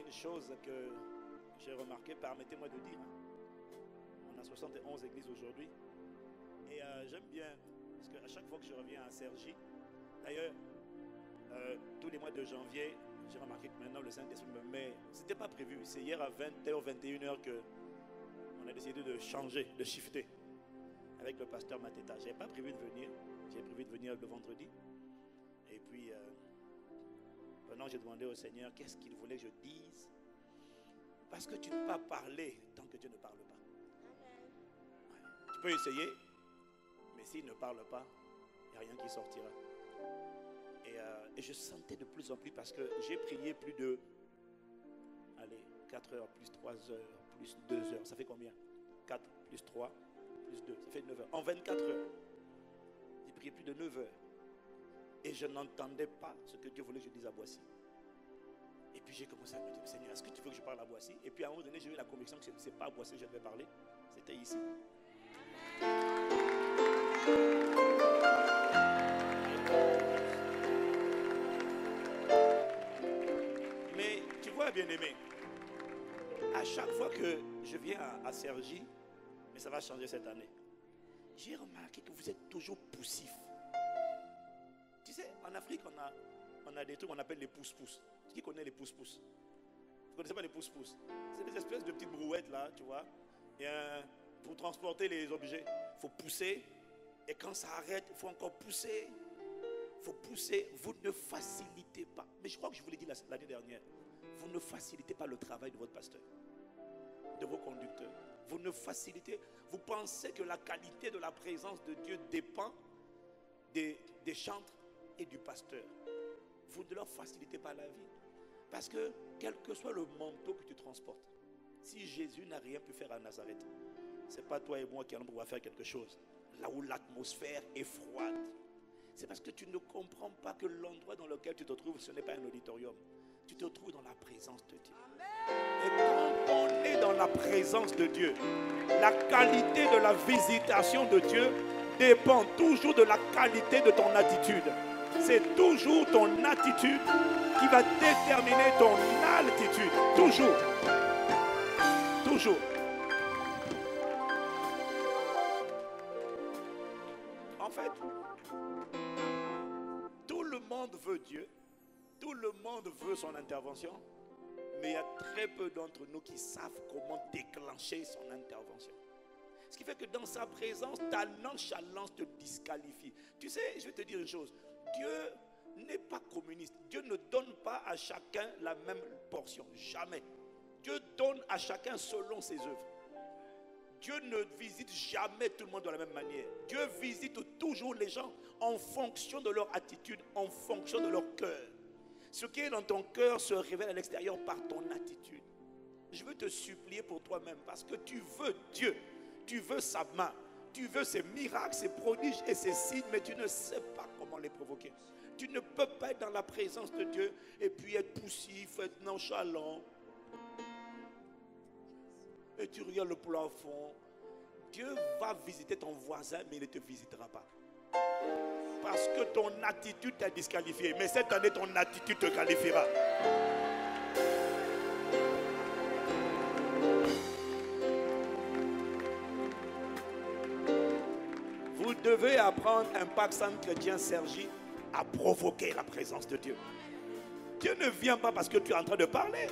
quelque chose que j'ai remarqué, permettez-moi de dire. On a 71 églises aujourd'hui. Et j'aime bien, parce qu'à chaque fois que je reviens à Cergy, d'ailleurs, tous les mois de janvier, j'ai remarqué que maintenant le Saint-Esprit me met. C'était pas prévu. C'est hier à 20h, 21h que on a décidé de changer, de shifter avec le pasteur Mateta. Je n'avais pas prévu de venir. J'ai prévu de venir le vendredi. Et puis, maintenant, j'ai demandé au Seigneur qu'est-ce qu'il voulait que je dise. Parce que tu ne peux pas parler tant que Dieu ne parle pas. Ouais. Tu peux essayer, mais s'il ne parle pas, il n'y a rien qui sortira. Et je sentais de plus en plus parce que j'ai prié plus de 4 heures, plus 3 heures, plus 2 heures. Ça fait combien? 4 plus 3 plus 2, ça fait 9 heures. En 24 heures, j'ai prié plus de 9 heures. Et je n'entendais pas ce que Dieu voulait que je dise à Boissy. Et puis j'ai commencé à me dire, Seigneur, est-ce que tu veux que je parle à Boissy? Et puis à un moment donné, j'ai eu la conviction que ce n'est pas à Boissy que je devais parler, c'était ici. Mais tu vois, bien-aimé, à chaque fois que je viens à Cergy, mais ça va changer cette année, j'ai remarqué que vous êtes toujours poussif. Tu sais, en Afrique, on a des trucs qu'on appelle les pousse-pousse. Qui connaît les pousse-pousse? Vous ne connaissez pas les pousse-pousse? C'est des espèces de petites brouettes là, tu vois. Et pour transporter les objets, il faut pousser. Et quand ça arrête, il faut encore pousser. Il faut pousser. Vous ne facilitez pas. Mais je crois que je vous l'ai dit l'année dernière. Vous ne facilitez pas le travail de votre pasteur, de vos conducteurs. Vous ne facilitez. Vous pensez que la qualité de la présence de Dieu dépend des chantres et du pasteur. Vous ne leur facilitez pas la vie. Parce que quel que soit le manteau que tu transportes, si Jésus n'a rien pu faire à Nazareth, ce n'est pas toi et moi qui allons pouvoir faire quelque chose. Là où l'atmosphère est froide, c'est parce que tu ne comprends pas que l'endroit dans lequel tu te trouves, ce n'est pas un auditorium. Tu te trouves dans la présence de Dieu. Et quand on est dans la présence de Dieu, la qualité de la visitation de Dieu dépend toujours de la qualité de ton attitude. C'est toujours ton attitude qui va déterminer ton altitude. Toujours. Toujours. En fait, tout le monde veut Dieu. Tout le monde veut son intervention. Mais il y a très peu d'entre nous qui savent comment déclencher son intervention. Ce qui fait que dans sa présence, ta nonchalance te disqualifie. Tu sais, je vais te dire une chose. Dieu n'est pas communiste. Dieu ne donne pas à chacun la même portion. Jamais. Dieu donne à chacun selon ses œuvres. Dieu ne visite jamais tout le monde de la même manière. Dieu visite toujours les gens en fonction de leur attitude, en fonction de leur cœur. Ce qui est dans ton cœur se révèle à l'extérieur par ton attitude. Je veux te supplier pour toi-même parce que tu veux Dieu. Tu veux sa main. Tu veux ses miracles, ses prodiges et ses signes, mais tu ne sais pas comment les provoquer. Tu ne peux pas être dans la présence de Dieu et puis être poussif, être nonchalant. Et tu regardes le plafond. Dieu va visiter ton voisin, mais il ne te visitera pas. Parce que ton attitude t'a disqualifié. Mais cette année, ton attitude te qualifiera. Vous devez apprendre, Impact Centre Chrétien Cergy, à provoquer la présence de Dieu. Dieu ne vient pas parce que tu es en train de parler.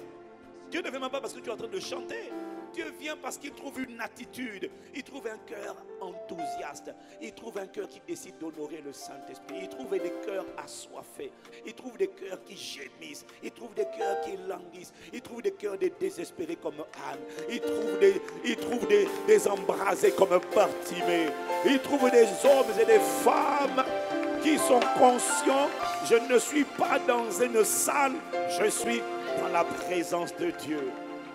Dieu ne vient pas parce que tu es en train de chanter. Dieu vient parce qu'il trouve une attitude. Il trouve un cœur enthousiaste. Il trouve un cœur qui décide d'honorer le Saint-Esprit. Il trouve des cœurs assoiffés. Il trouve des cœurs qui gémissent. Il trouve des cœurs qui languissent. Il trouve des cœurs des désespérés comme Anne. Il trouve des embrasés comme Bartimée. Il trouve des hommes et des femmes qui sont conscients. Je ne suis pas dans une salle. Je suis dans la présence de Dieu.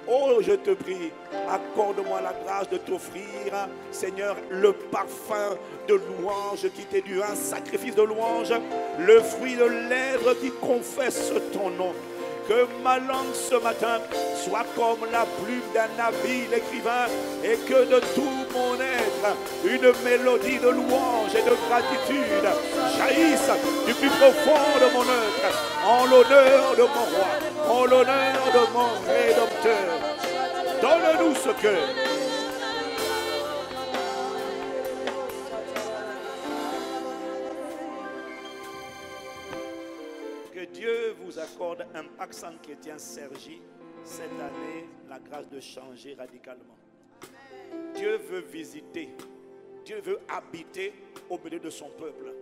Oh, je te prie, accorde-moi la grâce de t'offrir, Seigneur, le parfum de louange qui t'est dû, un sacrifice de louange, le fruit de lèvres qui confesse ton nom. Que ma langue ce matin soit comme la plume d'un habile écrivain et que de tout mon être, une mélodie de louange et de gratitude jaillisse du plus profond de mon être en l'honneur de mon roi, en l'honneur de mon Rédempteur. Donne-nous ce cœur. Que Dieu vous accorde, Impact Centre Chrétien Cergy, cette année, la grâce de changer radicalement. Dieu veut visiter, Dieu veut habiter au milieu de son peuple.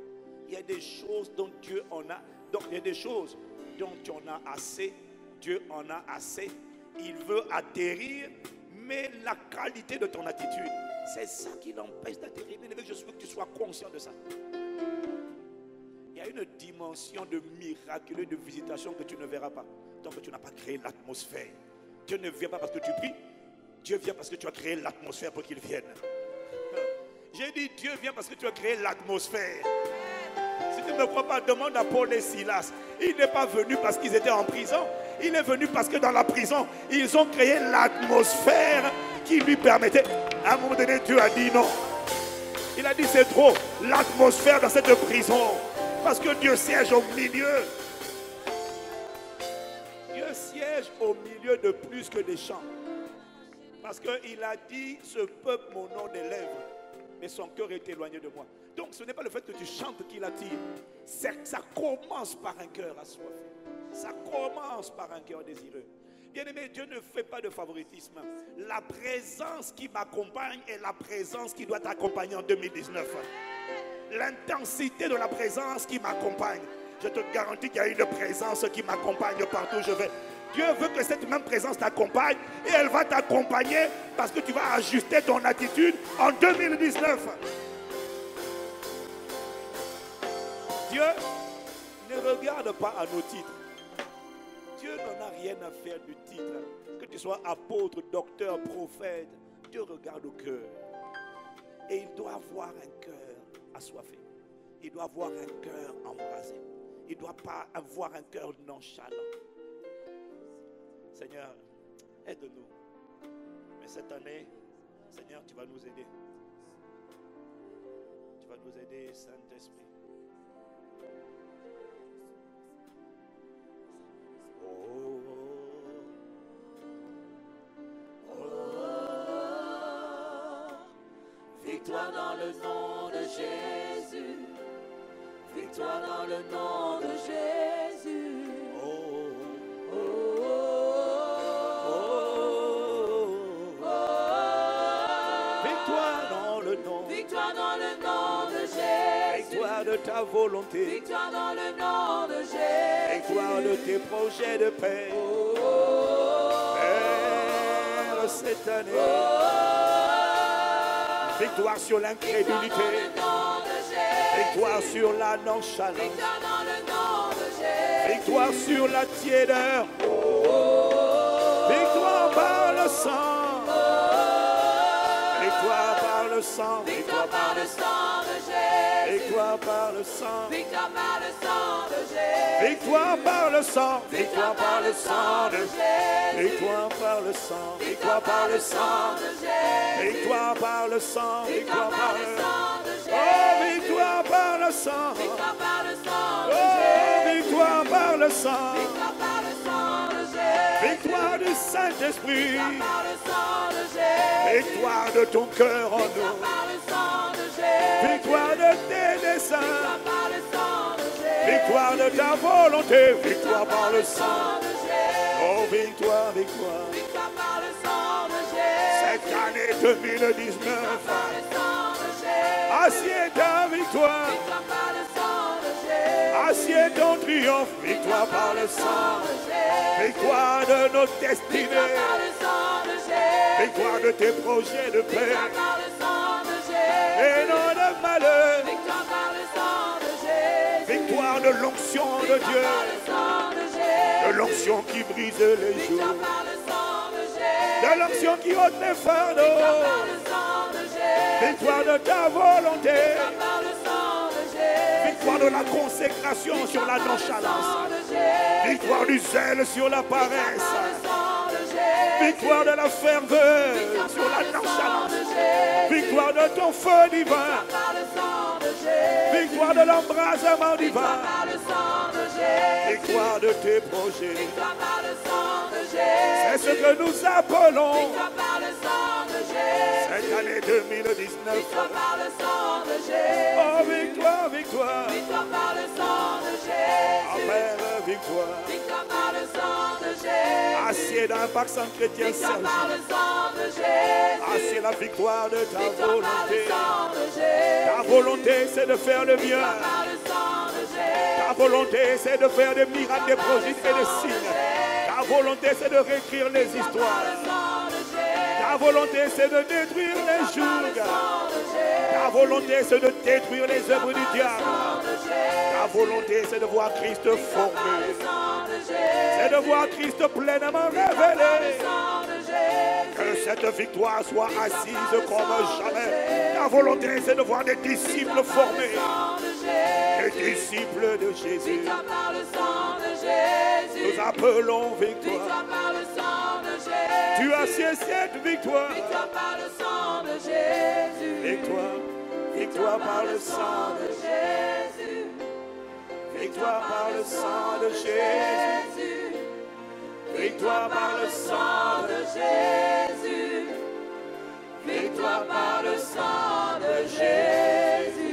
Il y a des choses dont Dieu en a, donc il y a des choses dont tu en as assez, Dieu en a assez. Il veut atterrir, mais la qualité de ton attitude, c'est ça qui l'empêche d'atterrir. Mais je veux que tu sois conscient de ça. Il y a une dimension de miraculeux de visitation que tu ne verras pas tant que tu n'as pas créé l'atmosphère. Dieu ne vient pas parce que tu pries, Dieu vient parce que tu as créé l'atmosphère pour qu'il vienne. J'ai dit Dieu vient parce que tu as créé l'atmosphère. Si tu ne me crois pas, demande à Paul et Silas. Il n'est pas venu parce qu'ils étaient en prison. Il est venu parce que dans la prison, ils ont créé l'atmosphère qui lui permettait. À un moment donné, Dieu a dit non. Il a dit c'est trop. L'atmosphère dans cette prison. Parce que Dieu siège au milieu. Dieu siège au milieu de plus que des chants. Parce qu'il a dit, ce peuple m'honore des lèvres, mais son cœur est éloigné de moi. Donc ce n'est pas le fait que tu chantes qui l'attire. Ça commence par un cœur assoiffé. Ça commence par un cœur désireux. Bien-aimé, Dieu ne fait pas de favoritisme. La présence qui m'accompagne est la présence qui doit t'accompagner en 2019. L'intensité de la présence qui m'accompagne. Je te garantis qu'il y a une présence qui m'accompagne partout où je vais. Dieu veut que cette même présence t'accompagne et elle va t'accompagner parce que tu vas ajuster ton attitude en 2019. Dieu ne regarde pas à nos titres. Dieu n'en a rien à faire du titre. Que tu sois apôtre, docteur, prophète, Dieu regarde au cœur. Et il doit avoir un cœur assoiffé. Il doit avoir un cœur embrasé. Il ne doit pas avoir un cœur nonchalant. Seigneur, aide-nous. Mais cette année, Seigneur, tu vas nous aider. Tu vas nous aider, Saint-Esprit. Oh, oh, oh. Victoire dans le nom de Jésus. Victoire dans le nom de Jésus. Oh, oh, oh, oh, oh. Victoire dans le nom. Victoire dans le nom de Jésus. Victoire de ta volonté. Victoire dans le nom de Jésus. Victoire de tes projets de paix. Oh, oh, oh. Père, cette année. Oh, oh, oh. Victoire sur l'incrédulité. Victoire sur la nonchalance. Victoire dans le nom de Jésus. Victoire sur la tiédeur. Oh, oh, oh. Victoire par le sang. Oh, oh, oh. Victoire par le sang. Victoire par le sang de Jésus. Victoire par le sang. Victoire par le sang de Jésus. Victoire par le sang. Victoire par le sang de Jésus. Victoire par le sang. Victoire par le sang de Jésus. Victoire par le sang. Victoire par le sang de Jésus. Oh, victoire par le sang. Victoire par le sang de Jésus. Victoire par le sang. Victoire par le sang de Jésus. Victoire du Saint-Esprit. Victoire par le sang de Jésus. Victoire de ton cœur en nous. Victoire par le sang de Jésus. Victoire de tes desseins. Victoire par le sang de Jésus. Victoire de ta volonté. Victoire par le sang de Jésus. Oh, victoire, victoire. Victoire par le sang de Jésus. Cette année 2019. Victoire par le sang de Jésus. Assieds ta victoire. Victoire par le sang de Jésus. Assieds ton triomphe. Victoire par le sang de Jésus. Victoire de nos destinées. Victoire par le sang de Jésus. Victoire de tes projets de paix. Victoire par le sang de Jésus. Et non de malheur. Victoire par le sang de Jésus. Victoire de l'onction de Dieu. Par le sang de Jésus. De l'onction qui brise les jours. Victoire par le sang de Jésus. De l'onction qui ôte les fardeaux. Victoire par le sang de Jésus. Victoire de ta volonté. Victoire par le sang de Jésus. Victoire de la consécration sur la nonchalance. Victoire du zèle sur la paresse. Victoire de la ferveur sur la nonchalance. Victoire de ton feu divin. Victoire de l'embrasement divin. Victoire de tes projets. C'est ce que nous appelons cette année 2019. Oh, victoire, victoire. Amen, victoire. Assieds d'impact sans chrétien Serge. Assieds la victoire de ta volonté. Ta volonté, c'est de faire le bien. Ta volonté, c'est de faire des miracles, des prodiges et des signes. Ta volonté, c'est de réécrire les histoires. Ta volonté, c'est de détruire les jougs. Ta volonté, c'est de détruire les œuvres du diable. Ta volonté, c'est de voir Christ formé. C'est de voir Christ pleinement révélé. Que cette victoire soit assise comme jamais. Ta volonté, c'est de voir des disciples formés. Des disciples de Jésus. Nous appelons victoire. Tu as signé cette victoire. Victoire, victoire par le sang de Jésus. Victoire par le sang de Jésus. Victoire par le sang de Jésus. Victoire par le sang de Jésus.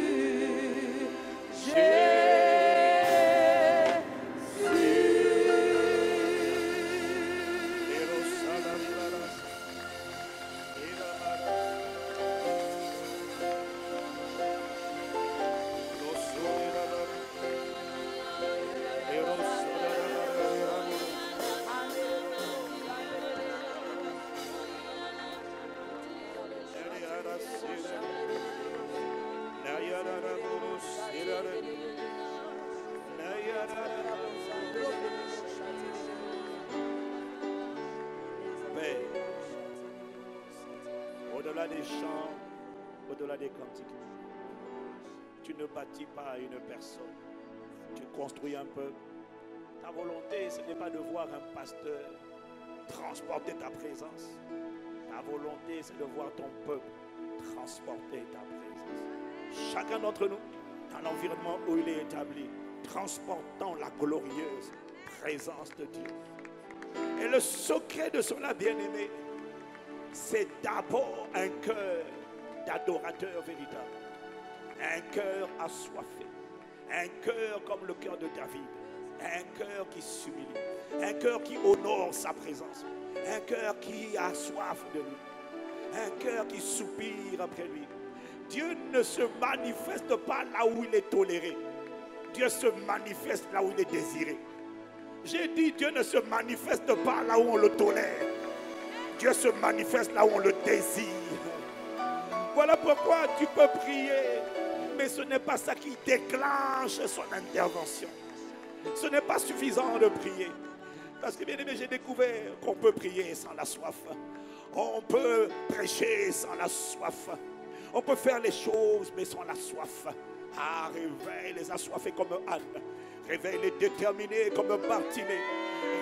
Au-delà des chants, au-delà des cantiques, tu ne bâtis pas une personne, tu construis un peuple. Ta volonté, ce n'est pas de voir un pasteur transporter ta présence. Ta volonté, c'est de voir ton peuple transporter ta présence. Chacun d'entre nous, dans l'environnement où il est établi, transportant la glorieuse présence de Dieu. Et le secret de cela, bien-aimé, c'est d'abord un cœur d'adorateur véritable. Un cœur assoiffé. Un cœur comme le cœur de David. Un cœur qui s'humilie. Un cœur qui honore sa présence. Un cœur qui a soif de lui. Un cœur qui soupire après lui. Dieu ne se manifeste pas là où il est toléré. Dieu se manifeste là où il est désiré. J'ai dit, Dieu ne se manifeste pas là où on le tolère. Dieu se manifeste là où on le désire. Voilà pourquoi tu peux prier, mais ce n'est pas ça qui déclenche son intervention. Ce n'est pas suffisant de prier. Parce que bien aimé, j'ai découvert qu'on peut prier sans la soif. On peut prêcher sans la soif. On peut faire les choses, mais sans la soif. Ah, réveille les assoiffés comme Anne. Réveille les déterminés comme Bartimée.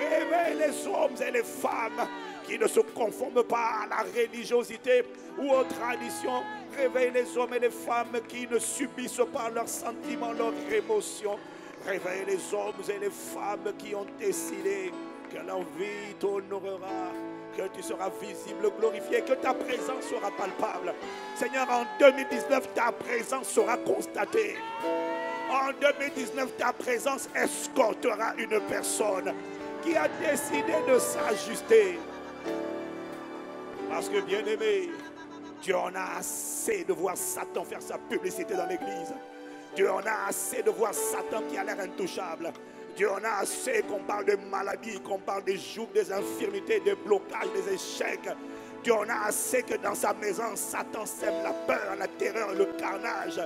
Réveille les hommes et les femmes qui ne se conforment pas à la religiosité ou aux traditions. Réveille les hommes et les femmes qui ne subissent pas leurs sentiments, leurs émotions. Réveille les hommes et les femmes qui ont décidé que leur vie t'honorera, que tu seras visible, glorifié, que ta présence sera palpable. Seigneur, en 2019, ta présence sera constatée. En 2019, ta présence escortera une personne qui a décidé de s'ajuster. Parce que, bien-aimé, Dieu en a assez de voir Satan faire sa publicité dans l'église. Dieu en a assez de voir Satan qui a l'air intouchable. Dieu en a assez qu'on parle de maladies, qu'on parle des jougs, des infirmités, des blocages, des échecs. Dieu en a assez que dans sa maison, Satan sème la peur, la terreur, le carnage.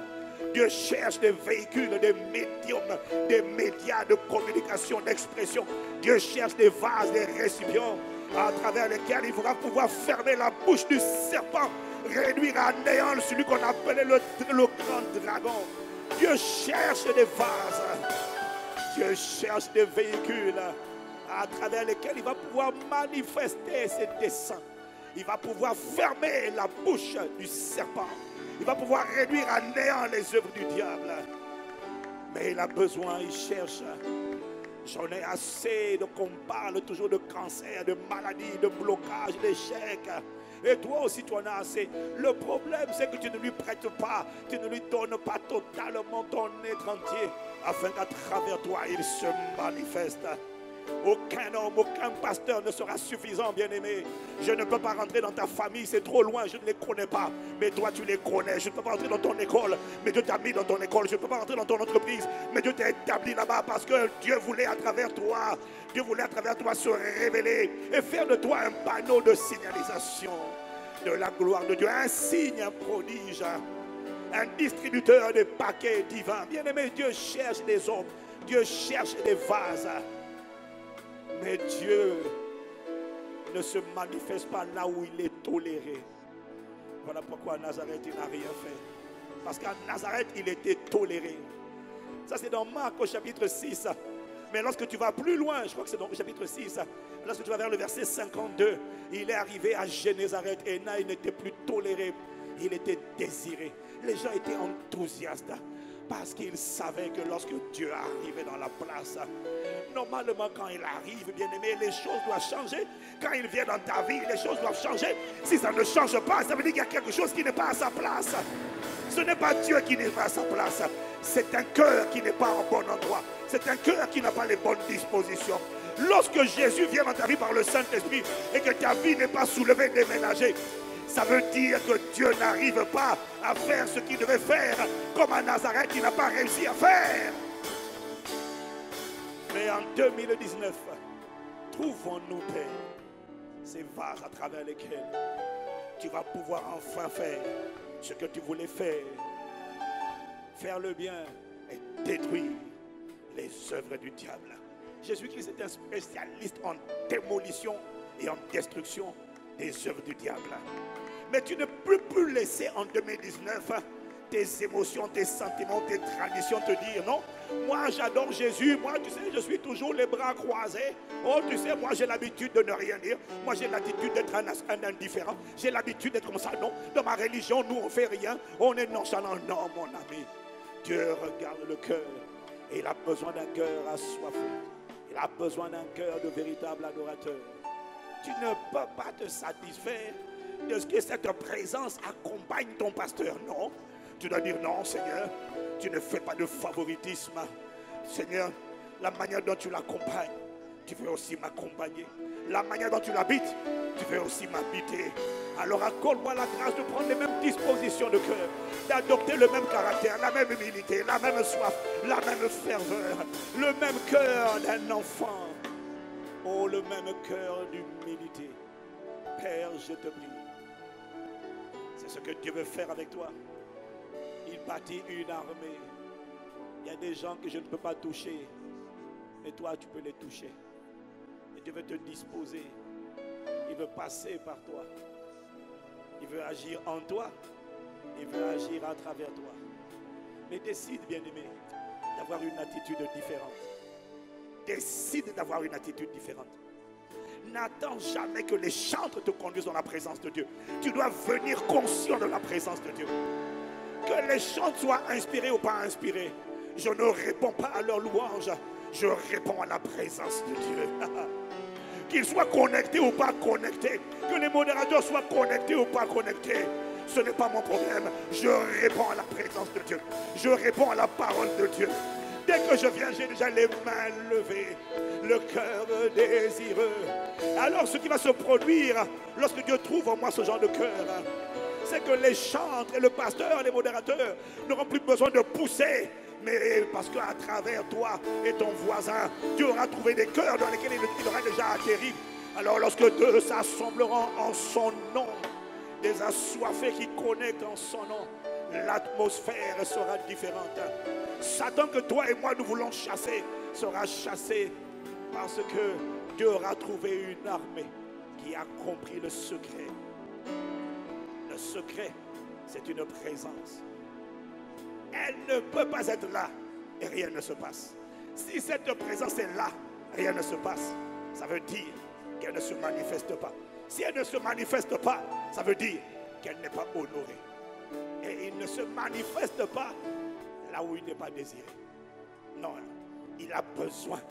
Dieu cherche des véhicules, des médiums, des médias de communication, d'expression. Dieu cherche des vases, des récipients à travers lesquels il faudra pouvoir fermer la bouche du serpent, réduire à néant celui qu'on appelait le grand dragon. Dieu cherche des vases. Dieu cherche des véhicules à travers lesquels il va pouvoir manifester ses desseins. Il va pouvoir fermer la bouche du serpent. Il va pouvoir réduire à néant les œuvres du diable. Mais il a besoin, il cherche. J'en ai assez de qu'on parle toujours de cancer, de maladie, de blocage, d'échec. Et toi aussi tu en as assez. Le problème c'est que tu ne lui prêtes pas, tu ne lui donnes pas totalement ton être entier, afin qu'à travers toi il se manifeste. Aucun homme, aucun pasteur ne sera suffisant, bien-aimé. Je ne peux pas rentrer dans ta famille, c'est trop loin, je ne les connais pas. Mais toi, tu les connais. Je ne peux pas rentrer dans ton école, mais Dieu t'a mis dans ton école. Je ne peux pas rentrer dans ton entreprise, mais Dieu t'a établi là-bas parce que Dieu voulait à travers toi, se révéler et faire de toi un panneau de signalisation de la gloire de Dieu, un signe, un prodige, un distributeur de paquets divins. Bien-aimé, Dieu cherche des hommes, Dieu cherche des vases. Mais Dieu ne se manifeste pas là où il est toléré. Voilà pourquoi à Nazareth il n'a rien fait. Parce qu'à Nazareth il était toléré. Ça c'est dans Marc au chapitre 6. Mais lorsque tu vas plus loin, je crois que c'est dans le chapitre 6, lorsque tu vas vers le verset 52, il est arrivé à Génézareth et là il n'était plus toléré, il était désiré. Les gens étaient enthousiastes. Parce qu'ils savaient que lorsque Dieu arrivait dans la place, normalement quand il arrive, bien aimé, les choses doivent changer. Quand il vient dans ta vie, les choses doivent changer. Si ça ne change pas, ça veut dire qu'il y a quelque chose qui n'est pas à sa place. Ce n'est pas Dieu qui n'est pas à sa place. C'est un cœur qui n'est pas en bon endroit. C'est un cœur qui n'a pas les bonnes dispositions. Lorsque Jésus vient dans ta vie par le Saint-Esprit et que ta vie n'est pas soulevée, déménagée, ça veut dire que Dieu n'arrive pas à faire ce qu'il devait faire, comme à Nazareth, il n'a pas réussi à faire. Mais en 2019, trouvons-nous, Père, ces vases à travers lesquels tu vas pouvoir enfin faire ce que tu voulais faire. Faire le bien et détruire les œuvres du diable. Jésus-Christ est un spécialiste en démolition et en destruction des œuvres du diable. Mais tu ne peux plus laisser en 2019 tes émotions, tes sentiments, tes traditions te dire non. Moi j'adore Jésus, moi tu sais je suis toujours les bras croisés. Oh tu sais moi j'ai l'habitude de ne rien dire. Moi j'ai l'attitude d'être un indifférent. J'ai l'habitude d'être comme ça. Non, dans ma religion nous on fait rien. On est nonchalant. Non mon ami. Dieu regarde le cœur. Et il a besoin d'un cœur assoiffé. Il a besoin d'un cœur de véritable adorateur. Tu ne peux pas te satisfaire de ce que cette présence accompagne ton pasteur. Non, tu dois dire non Seigneur, tu ne fais pas de favoritisme. Seigneur, la manière dont tu l'accompagnes, tu veux aussi m'accompagner. La manière dont tu l'habites, tu veux aussi m'habiter. Alors accorde-moi la grâce de prendre les mêmes dispositions de cœur, d'adopter le même caractère, la même humilité, la même soif, la même ferveur, le même cœur d'un enfant. Oh, le même cœur d'humilité. Père, je te prie. C'est ce que Dieu veut faire avec toi. Il bâtit une armée. Il y a des gens que je ne peux pas toucher. Mais toi, tu peux les toucher. Et Dieu veut te disposer. Il veut passer par toi. Il veut agir en toi. Il veut agir à travers toi. Mais décide, bien-aimé, d'avoir une attitude différente. Décide d'avoir une attitude différente. N'attends jamais que les chantres te conduisent dans la présence de Dieu. Tu dois venir conscient de la présence de Dieu. Que les chants soient inspirés ou pas inspirés, je ne réponds pas à leur louange. Je réponds à la présence de Dieu. Qu'ils soient connectés ou pas connectés, que les modérateurs soient connectés ou pas connectés, ce n'est pas mon problème. Je réponds à la présence de Dieu. Je réponds à la parole de Dieu. Dès que je viens, j'ai déjà les mains levées, le cœur désireux. Alors ce qui va se produire lorsque Dieu trouve en moi ce genre de cœur, c'est que les chantres et le pasteur, les modérateurs n'auront plus besoin de pousser. Mais parce qu'à travers toi et ton voisin, Dieu aura trouvé des cœurs dans lesquels il aura déjà atterri. Alors lorsque deux s'assembleront en son nom, des assoiffés qui connectent en son nom, l'atmosphère sera différente. Satan que toi et moi nous voulons chasser sera chassé parce que Dieu aura trouvé une armée qui a compris le secret. Le secret, c'est une présence. Elle ne peut pas être là et rien ne se passe. Si cette présence est là, rien ne se passe. Ça veut dire qu'elle ne se manifeste pas. Si elle ne se manifeste pas, ça veut dire qu'elle n'est pas honorée. Et il ne se manifeste pas là où il n'est pas désiré. Non, il a besoin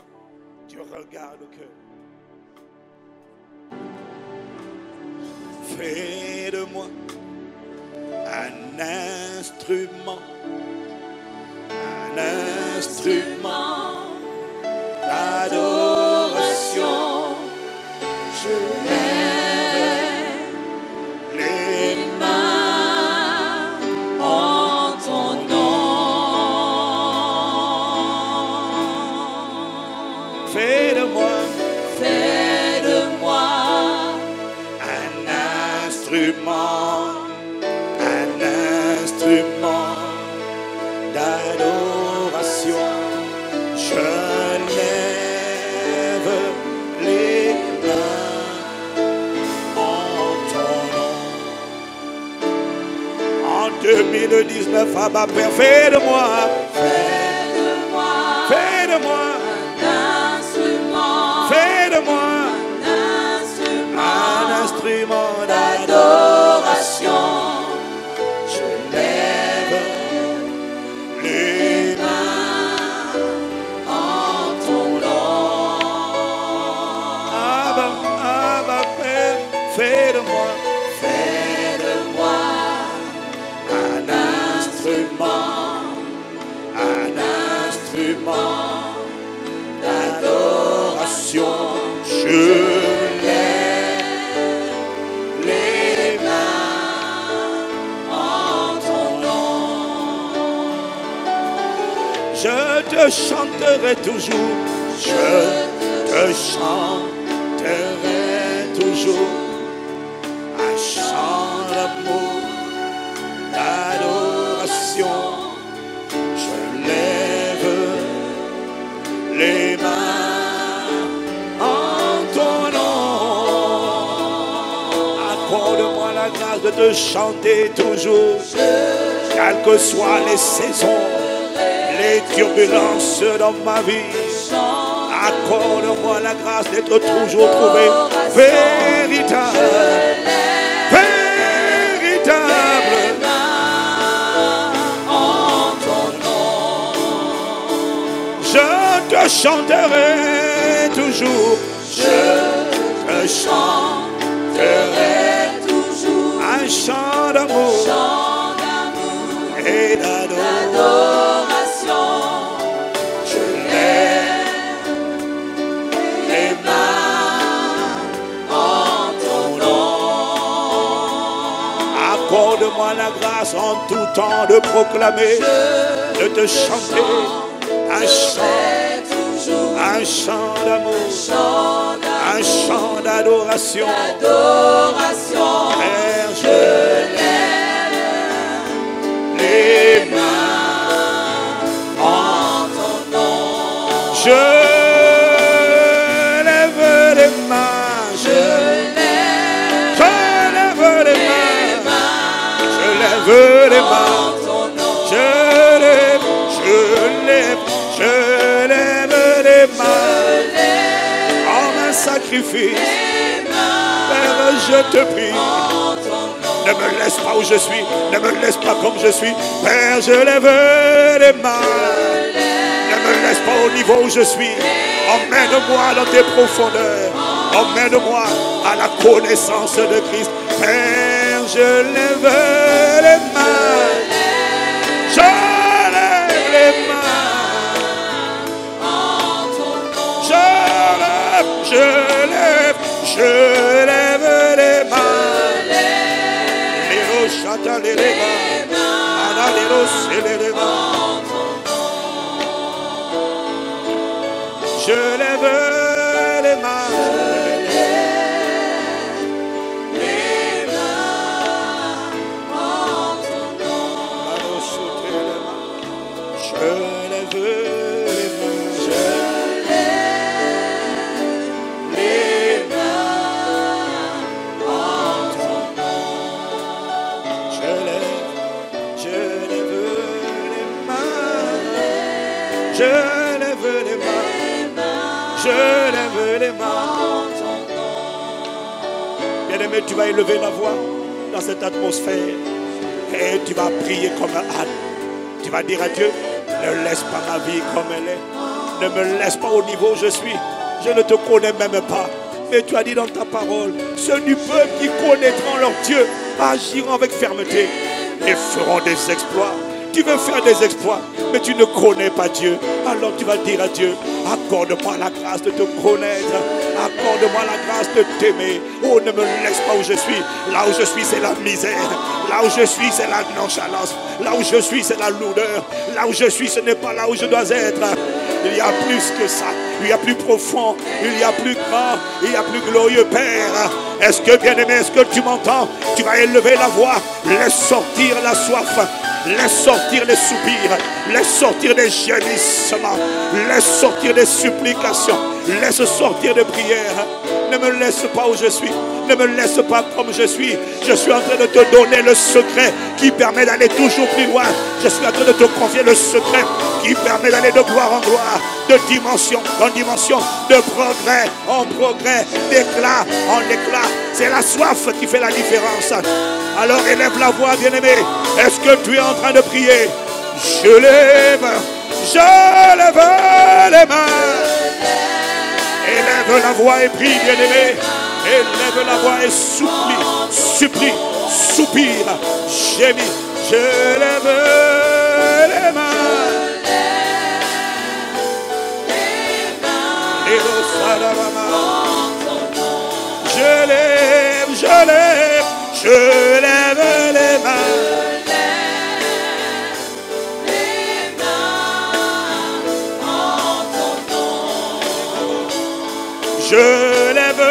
du regard de cœur. Fais de moi un instrument d'adoration. Je lève les mains en ton nom. Fais de moi un instrument d'adoration. Je lève les mains en ton nom. En 2019, Abba Père, fais de moi un instrument d'adoration. Je lève les mains en ton nom. Abba Père, fais de moi un instrument d'adoration. Je lève les mains en ton nom. Je te chanterai toujours. Je te chanterai toujours un chant d'amour, d'adoration. Je lève les mains en ton nom. Accorde-moi la grâce de te chanter toujours, quelles que soient les saisons, les turbulences dans ma vie. Accorde-moi la grâce d'être toujours trouvé véritable. Je te chanterai toujours. Je te chanterai toujours un chant d'amour et d'adoration. Je lève les mains en ton nom. Accorde-moi la grâce en tout temps de proclamer, de te chanter un chant d'amour, un chant d'adoration. Père, je lève les mains en ton nom. Je lève les mains, je lève les mains, je lève les mains. Je lève les mains en un sacrifice. Père, je te prie, ne me laisse pas où je suis, ne me laisse pas comme je suis. Père, je lève les mains, ne me laisse pas au niveau où je suis. Emmène-moi dans tes profondeurs, emmène-moi à la connaissance de Christ. Père, je lève les mains, je lève les mains. Je lève les mains. Je lève les mains. Je lève lève les mains. Je lève les mains. Bien-aimé, tu vas élever la voix dans cette atmosphère. Et tu vas prier comme un âne. Tu vas dire à Dieu, ne laisse pas ma vie comme elle est. Ne me laisse pas au niveau où je suis. Je ne te connais même pas. Mais tu as dit dans ta parole, ceux du peuple qui connaîtront leur Dieu agiront avec fermeté et feront des exploits. Tu veux faire des exploits, mais tu ne connais pas Dieu. Alors tu vas dire à Dieu, accorde-moi la grâce de te connaître. Accorde-moi la grâce de t'aimer. Oh, ne me laisse pas où je suis. Là où je suis, c'est la misère. Là où je suis, c'est la nonchalance. Là où je suis, c'est la lourdeur. Là où je suis, ce n'est pas là où je dois être. Il y a plus que ça. Il y a plus profond. Il y a plus grand. Il y a plus glorieux, Père. Est-ce que, bien-aimé, est-ce que tu m'entends? Tu vas élever la voix. Laisse sortir la soif. Laisse sortir les soupirs. Laisse sortir des gémissements. Laisse sortir des supplications. Laisse sortir des prières. Ne me laisse pas où je suis. Ne me laisse pas comme je suis. Je suis en train de te donner le secret qui permet d'aller toujours plus loin. Je suis en train de te confier le secret qui permet d'aller de gloire en gloire, de dimension en dimension, de progrès en progrès, d'éclat en éclat. C'est la soif qui fait la différence. Alors élève la voix, bien-aimé. Est-ce que tu es en train de prier? Je lève les mains. Élève la voix et prie, bien-aimé. Élève la voix et supplie, soupire, gémis. Je lève les mains. Je lève les mains. Je lève les mains. Je lève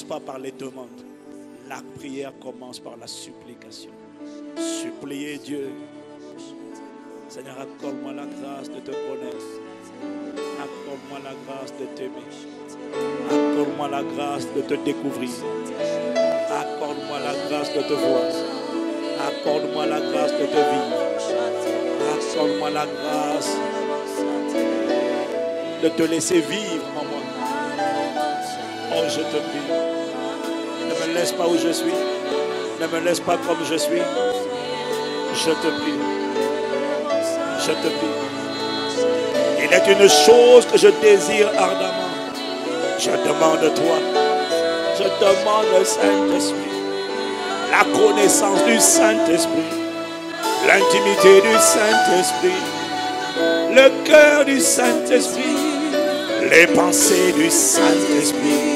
pas par les demandes. La prière commence par la supplication. Supplier Dieu. Seigneur, accorde-moi la grâce de te connaître. Accorde-moi la grâce de t'aimer. Accorde-moi la grâce de te découvrir. Accorde-moi la grâce de te voir. Accorde-moi la grâce de te vivre. Accorde-moi la grâce de te laisser vivre en moi. Oh, je te prie. Ne me laisse pas où je suis. Ne me laisse pas comme je suis. Je te prie. Je te prie. Il est une chose que je désire ardemment. Je demande toi. Je demande le Saint-Esprit. La connaissance du Saint-Esprit. L'intimité du Saint-Esprit. Le cœur du Saint-Esprit. Les pensées du Saint-Esprit.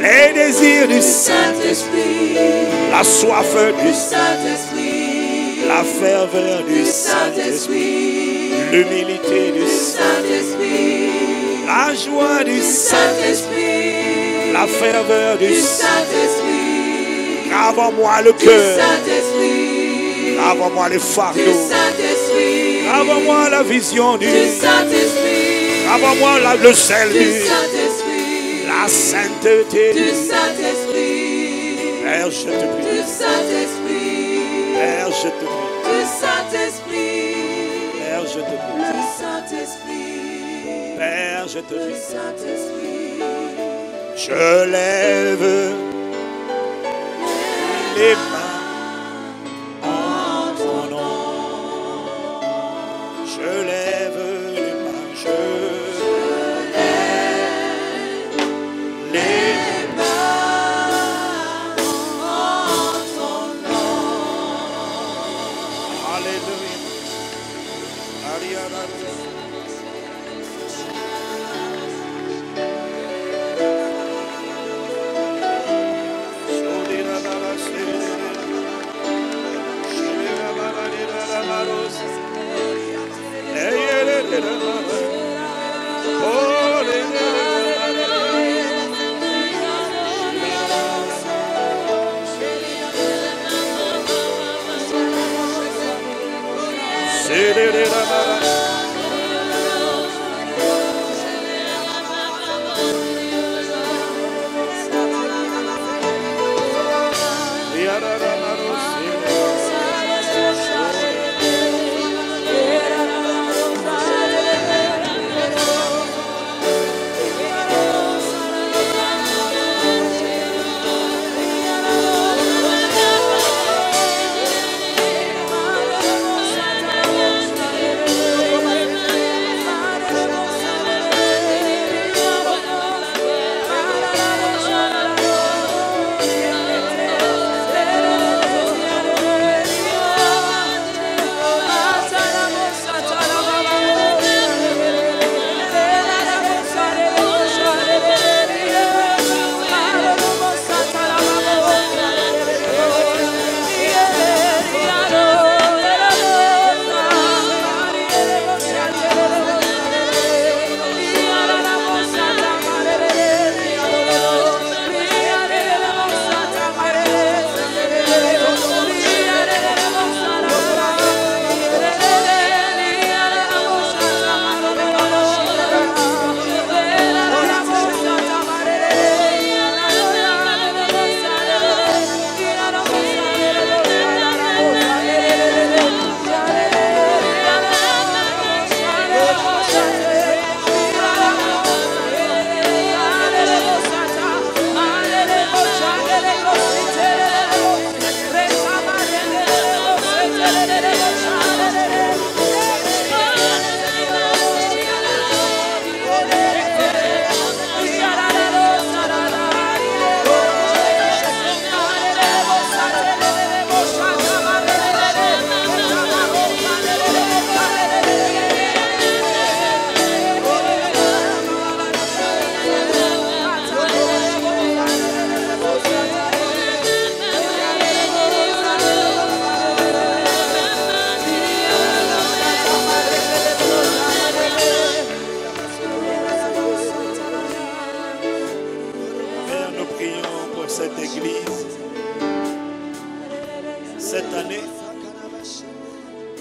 Les désirs du Saint-Esprit, la soif du Saint-Esprit, la ferveur du Saint-Esprit, l'humilité du Saint-Esprit, la joie du Saint-Esprit, la ferveur du Saint-Esprit. Grave en moi le cœur, grave en moi les fardeaux, grave en moi la vision du Saint-Esprit, grave en moi le sel du Saint-Esprit. La sainteté du Saint-Esprit. Père, je te prie. Du Saint-Esprit. Père, je te prie. Du Saint-Esprit. Père, je te prie. Du Saint-Esprit. Père, je te prie. Du Saint-Esprit. Je lève les mains en ton nom. Je lève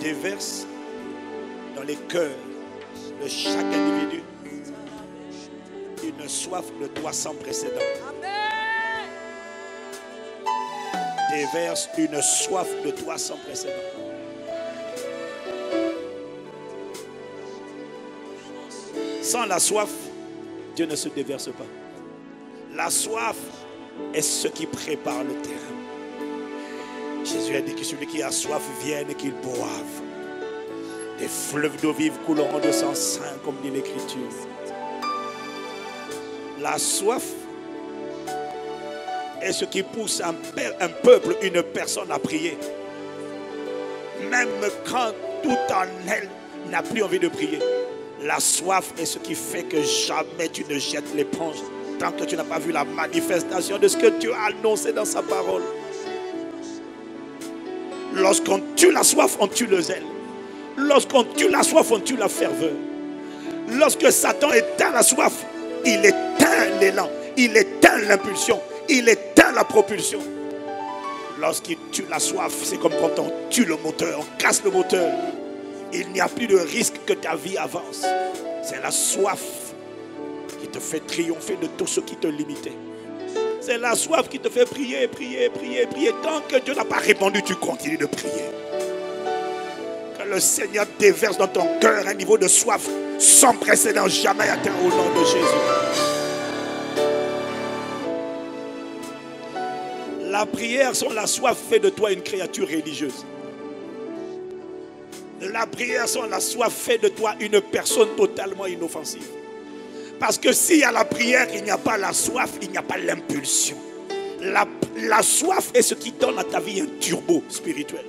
Déverse dans les cœurs de chaque individu une soif de toi sans précédent. Déverse une soif de toi sans précédent. Sans la soif, Dieu ne se déverse pas. La soif est ce qui prépare le terrain. Jésus a dit que celui qui a soif vienne et qu'il boive. Des fleuves d'eau vive couleront de sang saint, comme dit l'Écriture. La soif est ce qui pousse un peuple, une personne à prier. Même quand tout en elle n'a plus envie de prier. La soif est ce qui fait que jamais tu ne jettes l'éponge tant que tu n'as pas vu la manifestation de ce que Dieu a annoncé dans sa parole. Lorsqu'on tue la soif, on tue le zèle. Lorsqu'on tue la soif, on tue la ferveur. Lorsque Satan éteint la soif, il éteint l'élan, il éteint l'impulsion, il éteint la propulsion. Lorsqu'il tue la soif, c'est comme quand on tue le moteur, on casse le moteur. Il n'y a plus de risque que ta vie avance. C'est la soif qui te fait triompher de tout ce qui te limitait. C'est la soif qui te fait prier, prier, prier, prier. Tant que Dieu n'a pas répondu, tu continues de prier. Que le Seigneur déverse dans ton cœur un niveau de soif sans précédent, jamais atteint au nom de Jésus. La prière sans la soif fait de toi une créature religieuse. La prière sans la soif fait de toi une personne totalement inoffensive. Parce que s'il y a la prière, il n'y a pas la soif, il n'y a pas l'impulsion. La soif est ce qui donne à ta vie un turbo spirituel.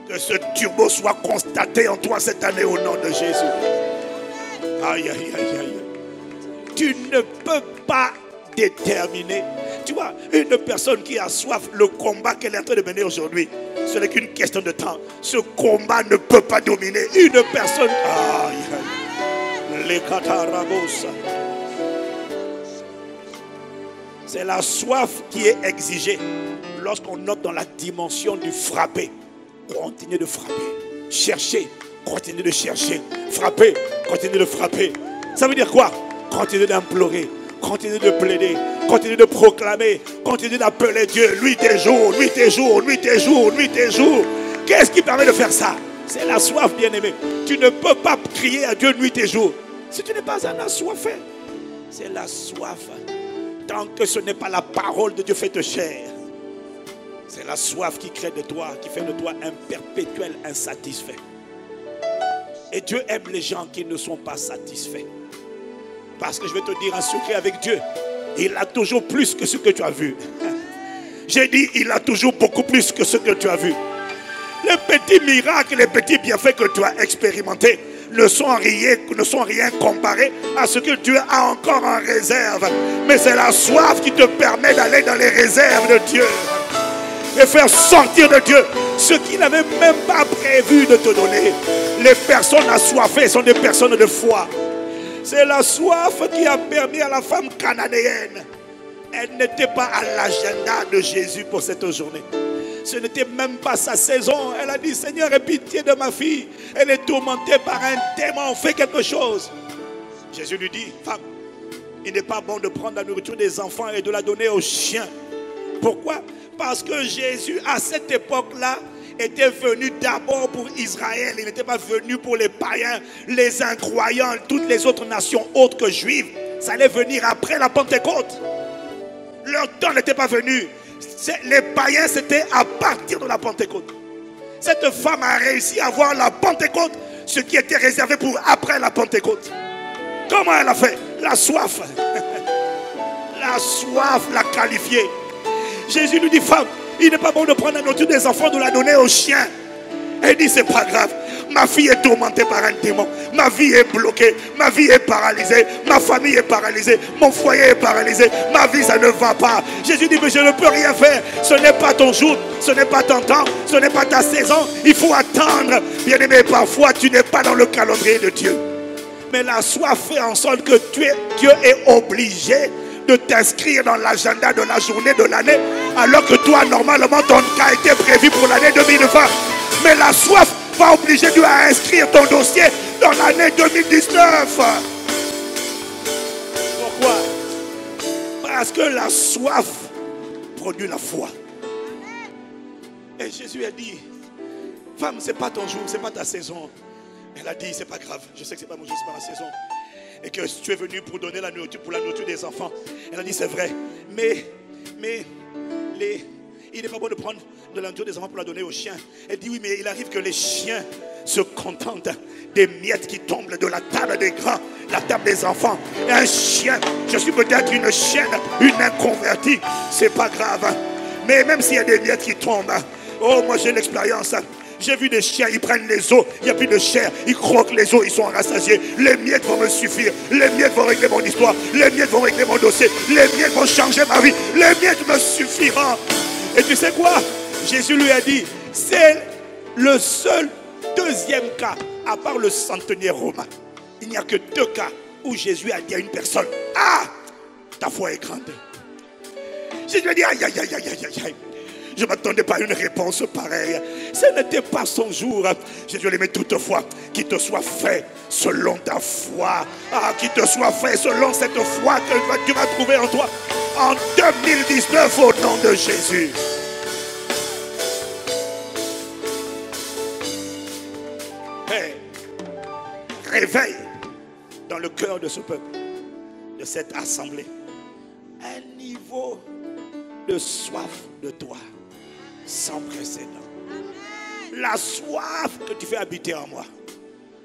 Que ce turbo soit constaté en toi cette année au nom de Jésus. Aïe, aïe, aïe, aïe. Tu ne peux pas déterminer. Tu vois, une personne qui a soif, le combat qu'elle est en train de mener aujourd'hui, ce n'est qu'une question de temps. Ce combat ne peut pas dominer une personne. Aïe, aïe. Les catarabos. C'est la soif qui est exigée lorsqu'on note dans la dimension du frapper. Continuez de frapper. Cherchez. Continuez de chercher. Frapper. Continuez de frapper. Ça veut dire quoi? Continuez d'implorer. Continuez de plaider. Continuez de proclamer. Continuez d'appeler Dieu. Nuit et jour. Nuit et jour. Nuit et jour. Nuit et jour. Qu'est-ce qui permet de faire ça? C'est la soif, bien-aimé. Tu ne peux pas crier à Dieu nuit et jour si tu n'es pas un assoiffé. C'est la soif. Tant que ce n'est pas la parole de Dieu faite chair. C'est la soif qui crée de toi, qui fait de toi un perpétuel insatisfait. Et Dieu aime les gens qui ne sont pas satisfaits. Parce que je vais te dire un secret avec Dieu. Il a toujours plus que ce que tu as vu. J'ai dit, il a toujours beaucoup plus que ce que tu as vu. Les petits miracles, les petits bienfaits que tu as expérimentés ne sont rien comparés à ce que Dieu a encore en réserve. Mais c'est la soif qui te permet d'aller dans les réserves de Dieu. Et faire sortir de Dieu ce qu'il n'avait même pas prévu de te donner. Les personnes assoiffées sont des personnes de foi. C'est la soif qui a permis à la femme cananéenne. Elle n'était pas à l'agenda de Jésus pour cette journée. Ce n'était même pas sa saison. Elle a dit, Seigneur, aie pitié de ma fille. Elle est tourmentée par un démon. Fais quelque chose. Jésus lui dit, femme, il n'est pas bon de prendre la nourriture des enfants et de la donner aux chiens. Pourquoi? Parce que Jésus, à cette époque-là, était venu d'abord pour Israël. Il n'était pas venu pour les païens, les incroyants, toutes les autres nations autres que juives. Ça allait venir après la Pentecôte. Leur temps n'était pas venu. Les païens, c'était à partir de la Pentecôte. Cette femme a réussi à voir la Pentecôte, ce qui était réservé pour après la Pentecôte. Comment elle a fait? La soif. La soif l'a qualifiée. Jésus lui dit, femme, il n'est pas bon de prendre la nourriture des enfants, de la donner aux chiens. Elle dit, c'est pas grave. Ma fille est tourmentée par un démon. Ma vie est bloquée. Ma vie est paralysée. Ma famille est paralysée. Mon foyer est paralysé. Ma vie, ça ne va pas. Jésus dit, mais je ne peux rien faire. Ce n'est pas ton jour. Ce n'est pas ton temps. Ce n'est pas ta saison. Il faut attendre. Bien-aimé, parfois, tu n'es pas dans le calendrier de Dieu. Mais la soif fait en sorte que Dieu est obligé de t'inscrire dans l'agenda de la journée de l'année, alors que toi, normalement, ton cas a été prévu pour l'année 2020. Mais la soif va obliger Dieu à inscrire ton dossier dans l'année 2019. Pourquoi? Parce que la soif produit la foi. Et Jésus a dit, femme, c'est pas ton jour, c'est pas ta saison. Elle a dit, c'est pas grave, je sais que c'est pas mon jour, c'est pas ma saison. Et que tu es venu pour donner la nourriture, pour la nourriture des enfants. Elle a dit, c'est vrai. Mais il n'est pas bon de prendre de la nourriture des enfants pour la donner aux chiens. Elle dit, oui, mais il arrive que les chiens se contentent des miettes qui tombent de la table des grands, la table des enfants. Et un chien, je suis peut-être une chienne, une inconvertie, c'est pas grave. Mais même s'il y a des miettes qui tombent, oh, moi j'ai l'expérience. J'ai vu des chiens, ils prennent les os, il n'y a plus de chair, ils croquent les os, ils sont rassasiés. Les miettes vont me suffire, les miettes vont régler mon histoire, les miettes vont régler mon dossier, les miettes vont changer ma vie, les miettes me suffiront. Et tu sais quoi? Jésus lui a dit, c'est le seul deuxième cas, à part le centenier romain. Il n'y a que 2 cas où Jésus a dit à une personne, ah, ta foi est grande. Jésus lui a dit, aïe, aïe, aïe, aïe, aïe, aïe. Je ne m'attendais pas à une réponse pareille. Ce n'était pas son jour. Jésus lui dit, mais toutefois, qu'il te soit fait selon ta foi. Ah, qu'il te soit fait selon cette foi que tu vas trouver en toi. En 2019, au nom de Jésus. Hey, réveille dans le cœur de ce peuple, de cette assemblée, un niveau de soif de toi sans précédent. La soif que tu fais habiter en moi,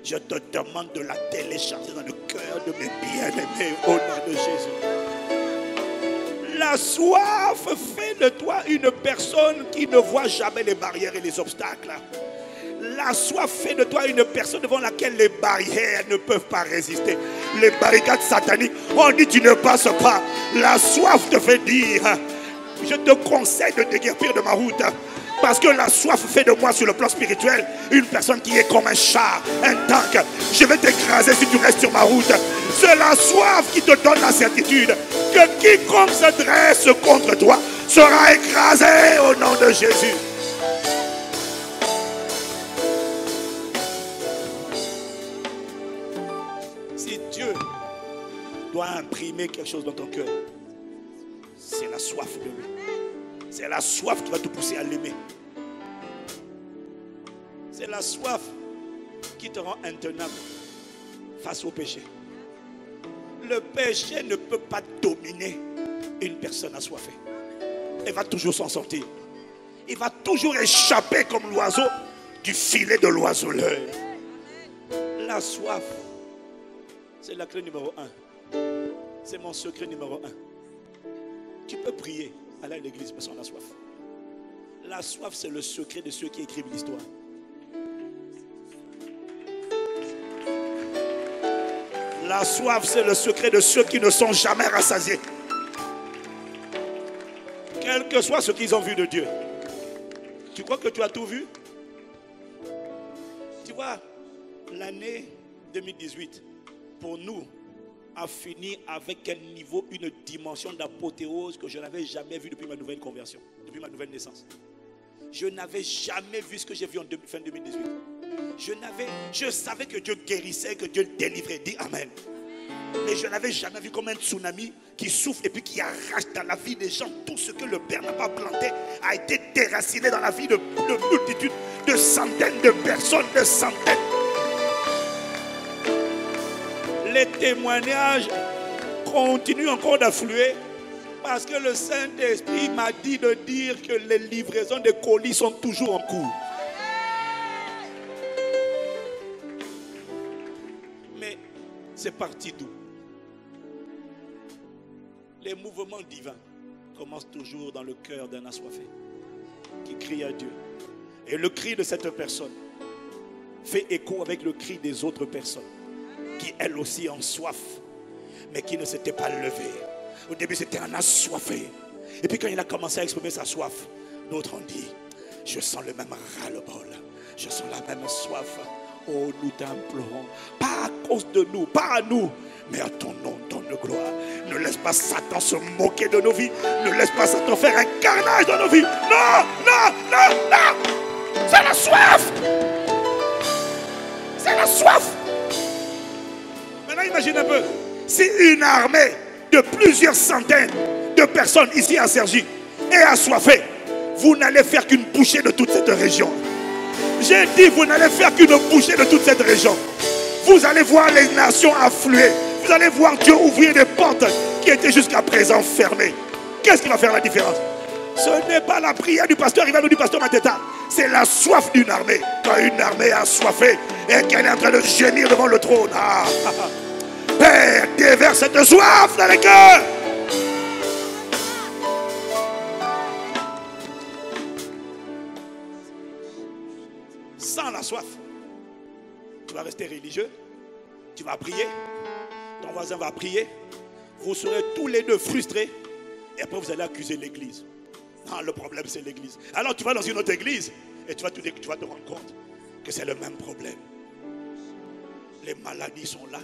je te demande de la télécharger dans le cœur de mes bien-aimés au nom de Jésus. La soif fait de toi une personne qui ne voit jamais les barrières et les obstacles. La soif fait de toi une personne devant laquelle les barrières ne peuvent pas résister. Les barricades sataniques, on dit tu ne passes pas. La soif te fait dire, je te conseille de déguerpir de ma route. Parce que la soif fait de moi sur le plan spirituel une personne qui est comme un char, un tank. Je vais t'écraser si tu restes sur ma route. C'est la soif qui te donne la certitude que quiconque se dresse contre toi sera écrasé au nom de Jésus. Si Dieu doit imprimer quelque chose dans ton cœur, c'est la soif de lui. C'est la soif qui va te pousser à l'aimer. C'est la soif qui te rend intenable face au péché. Le péché ne peut pas dominer une personne assoiffée. Elle va toujours s'en sortir. Il va toujours échapper comme l'oiseau du filet de l'oiseleur. La soif, c'est la clé numéro 1. C'est mon secret numéro 1. Tu peux prier, aller à l'église, mais on a soif. La soif, c'est le secret de ceux qui écrivent l'histoire. La soif, c'est le secret de ceux qui ne sont jamais rassasiés. Quel que soit ce qu'ils ont vu de Dieu. Tu crois que tu as tout vu? Tu vois, l'année 2018, pour nous, a fini avec un niveau, une dimension d'apothéose que je n'avais jamais vu depuis ma nouvelle conversion, depuis ma nouvelle naissance. Je n'avais jamais vu ce que j'ai vu en fin 2018. Je savais que Dieu guérissait, que Dieu délivrait. Dis Amen. Mais je n'avais jamais vu comme un tsunami qui souffle et puis qui arrache dans la vie des gens tout ce que le Père n'a pas planté a été déraciné dans la vie de multitudes, de centaines de personnes, de centaines. Les témoignages continuent encore d'affluer parce que le Saint-Esprit m'a dit de dire que les livraisons de colis sont toujours en cours. Mais c'est parti d'où? Les mouvements divins commencent toujours dans le cœur d'un assoiffé qui crie à Dieu. Et le cri de cette personne fait écho avec le cri des autres personnes qui elles aussi ont soif, mais qui ne s'étaient pas levées. Au début, c'était un assoiffé. Et puis quand il a commencé à exprimer sa soif, d'autres ont dit, je sens le même ras-le-bol, je sens la même soif. Oh, nous t'implorons, pas à cause de nous, pas à nous, mais à ton nom, donne gloire. Ne laisse pas Satan se moquer de nos vies. Ne laisse pas Satan faire un carnage dans nos vies. Non, non, non, non. C'est la soif. C'est la soif. Maintenant, imagine un peu. Si une armée de plusieurs centaines de personnes ici à Cergy est assoiffée, vous n'allez faire qu'une bouchée de toute cette région. J'ai dit, vous n'allez faire qu'une bouchée de toute cette région. Vous allez voir les nations affluer. Vous allez voir Dieu ouvrir des portes qui étaient jusqu'à présent fermées. Qu'est-ce qui va faire la différence? Ce n'est pas la prière du pasteur Rival ou du pasteur Mateta. C'est la soif d'une armée. Quand une armée est assoiffée et qu'elle est en train de gémir devant le trône. Ah, Père, déverse cette soif dans les cœurs. Sans la soif, tu vas rester religieux, tu vas prier, ton voisin va prier, vous serez tous les deux frustrés et après vous allez accuser l'église. Non, le problème c'est l'église. Alors tu vas dans une autre église et tu vas te rendre compte que c'est le même problème. Les maladies sont là,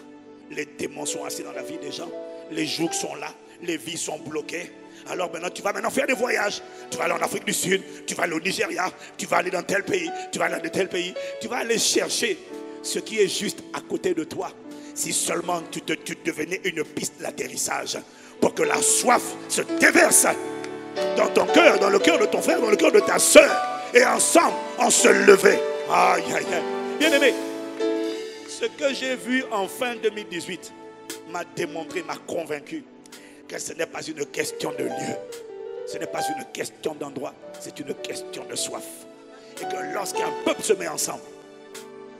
les démons sont assis dans la vie des gens, les jougs sont là, les vies sont bloquées. Alors maintenant, tu vas faire des voyages. Tu vas aller en Afrique du Sud, tu vas aller au Nigeria, tu vas aller dans tel pays, tu vas aller dans tel pays. Tu vas aller chercher ce qui est juste à côté de toi. Si seulement tu devenais une piste d'atterrissage pour que la soif se déverse dans ton cœur, dans le cœur de ton frère, dans le cœur de ta soeur. Et ensemble, on se levait. Aïe, aïe, aïe. Bien aimé, ce que j'ai vu en fin 2018 m'a démontré, m'a convaincu que ce n'est pas une question de lieu, ce n'est pas une question d'endroit, c'est une question de soif. Et que lorsqu'un peuple se met ensemble,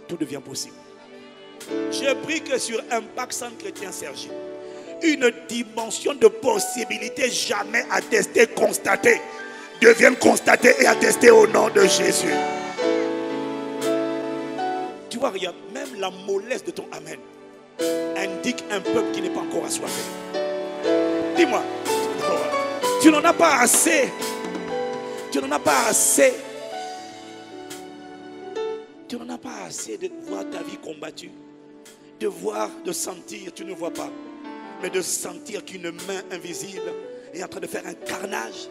tout devient possible. Je prie que sur Impact Centre Chrétien Cergy, une dimension de possibilité jamais attestée, constatée, devienne constatée et attestée au nom de Jésus. voir, regarde, même la mollesse de ton amen indique un peuple qui n'est pas encore assoiffé. Dis-moi, tu n'en as pas assez. Tu n'en as pas assez. Tu n'en as pas assez de voir ta vie combattue. De voir, de sentir, tu ne vois pas. Mais de sentir qu'une main invisible est en train de faire un carnage,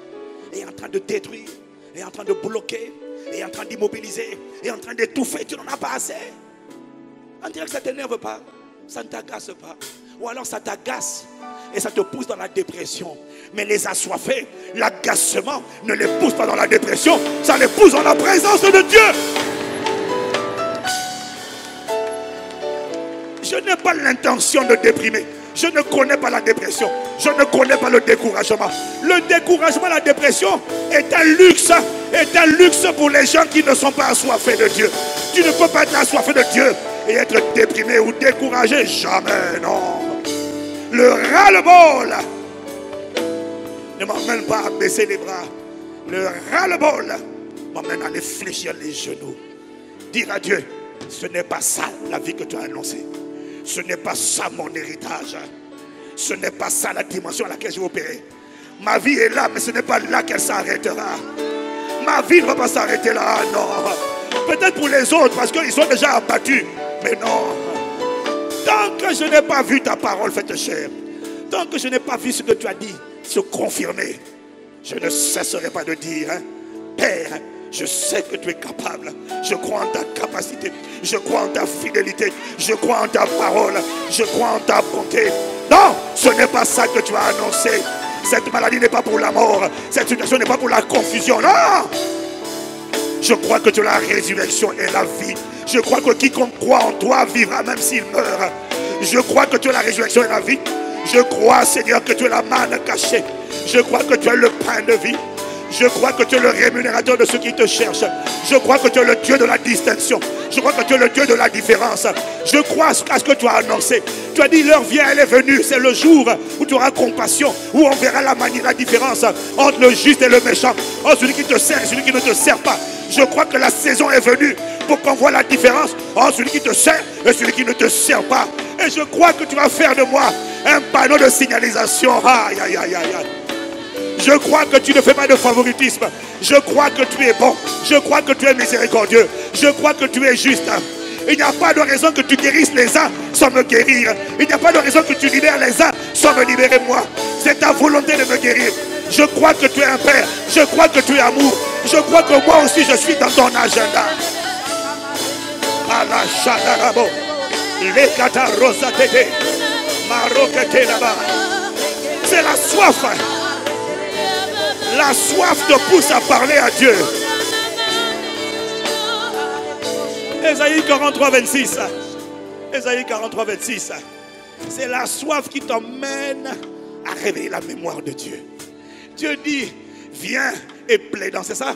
est en train de détruire, est en train de bloquer, est en train d'immobiliser, est en train d'étouffer. Tu n'en as pas assez. On dirait que ça ne t'énerve pas, ça ne t'agace pas. Ou alors ça t'agace et ça te pousse dans la dépression. Mais les assoiffés, l'agacement ne les pousse pas dans la dépression, ça les pousse dans la présence de Dieu. Je n'ai pas l'intention de déprimer. Je ne connais pas la dépression. Je ne connais pas le découragement. Le découragement, la dépression est un luxe. Est un luxe pour les gens qui ne sont pas assoiffés de Dieu. Tu ne peux pas être assoiffé de Dieu et être déprimé ou découragé. Jamais, non. Le ras-le-bol ne m'emmène pas à baisser les bras. Le ras-le-bol m'emmène à aller fléchir les genoux. Dire à Dieu, ce n'est pas ça la vie que tu as annoncée. Ce n'est pas ça mon héritage. Ce n'est pas ça la dimension à laquelle je vais opérer. Ma vie est là, mais ce n'est pas là qu'elle s'arrêtera. Ma vie ne va pas s'arrêter là, non. Peut-être pour les autres, parce qu'ils sont déjà abattus. Mais non. Tant que je n'ai pas vu ta parole faite chair, tant que je n'ai pas vu ce que tu as dit se confirmer, je ne cesserai pas de dire, Père, je sais que tu es capable. Je crois en ta capacité. Je crois en ta fidélité. Je crois en ta parole. Je crois en ta bonté. Non, ce n'est pas ça que tu as annoncé. Cette maladie n'est pas pour la mort. Cette situation n'est pas pour la confusion. Non. Je crois que tu es la résurrection et la vie. Je crois que quiconque croit en toi vivra même s'il meurt. Je crois que tu es la résurrection et la vie. Je crois, Seigneur, que tu es la manne cachée. Je crois que tu es le pain de vie. Je crois que tu es le rémunérateur de ceux qui te cherchent. Je crois que tu es le Dieu de la distinction. Je crois que tu es le Dieu de la différence. Je crois à ce que tu as annoncé. Tu as dit l'heure vient, elle est venue. C'est le jour où tu auras compassion, où on verra la différence entre le juste et le méchant, entre celui qui te sert et celui qui ne te sert pas. Je crois que la saison est venue pour qu'on voit la différence entre celui qui te sert et celui qui ne te sert pas. Et je crois que tu vas faire de moi un panneau de signalisation. Aïe, aïe, aïe, aïe, aïe. Je crois que tu ne fais pas de favoritisme. Je crois que tu es bon. Je crois que tu es miséricordieux. Je crois que tu es juste. Il n'y a pas de raison que tu guérisses les uns sans me guérir. Il n'y a pas de raison que tu libères les uns sans me libérer moi. C'est ta volonté de me guérir. Je crois que tu es un père. Je crois que tu es amour. Je crois que moi aussi je suis dans ton agenda. C'est la soif. La soif te pousse à parler à Dieu. Ésaïe 43, 26. Ésaïe 43, 26. C'est la soif qui t'emmène à réveiller la mémoire de Dieu. Dieu dit, viens et plaidant, c'est ça?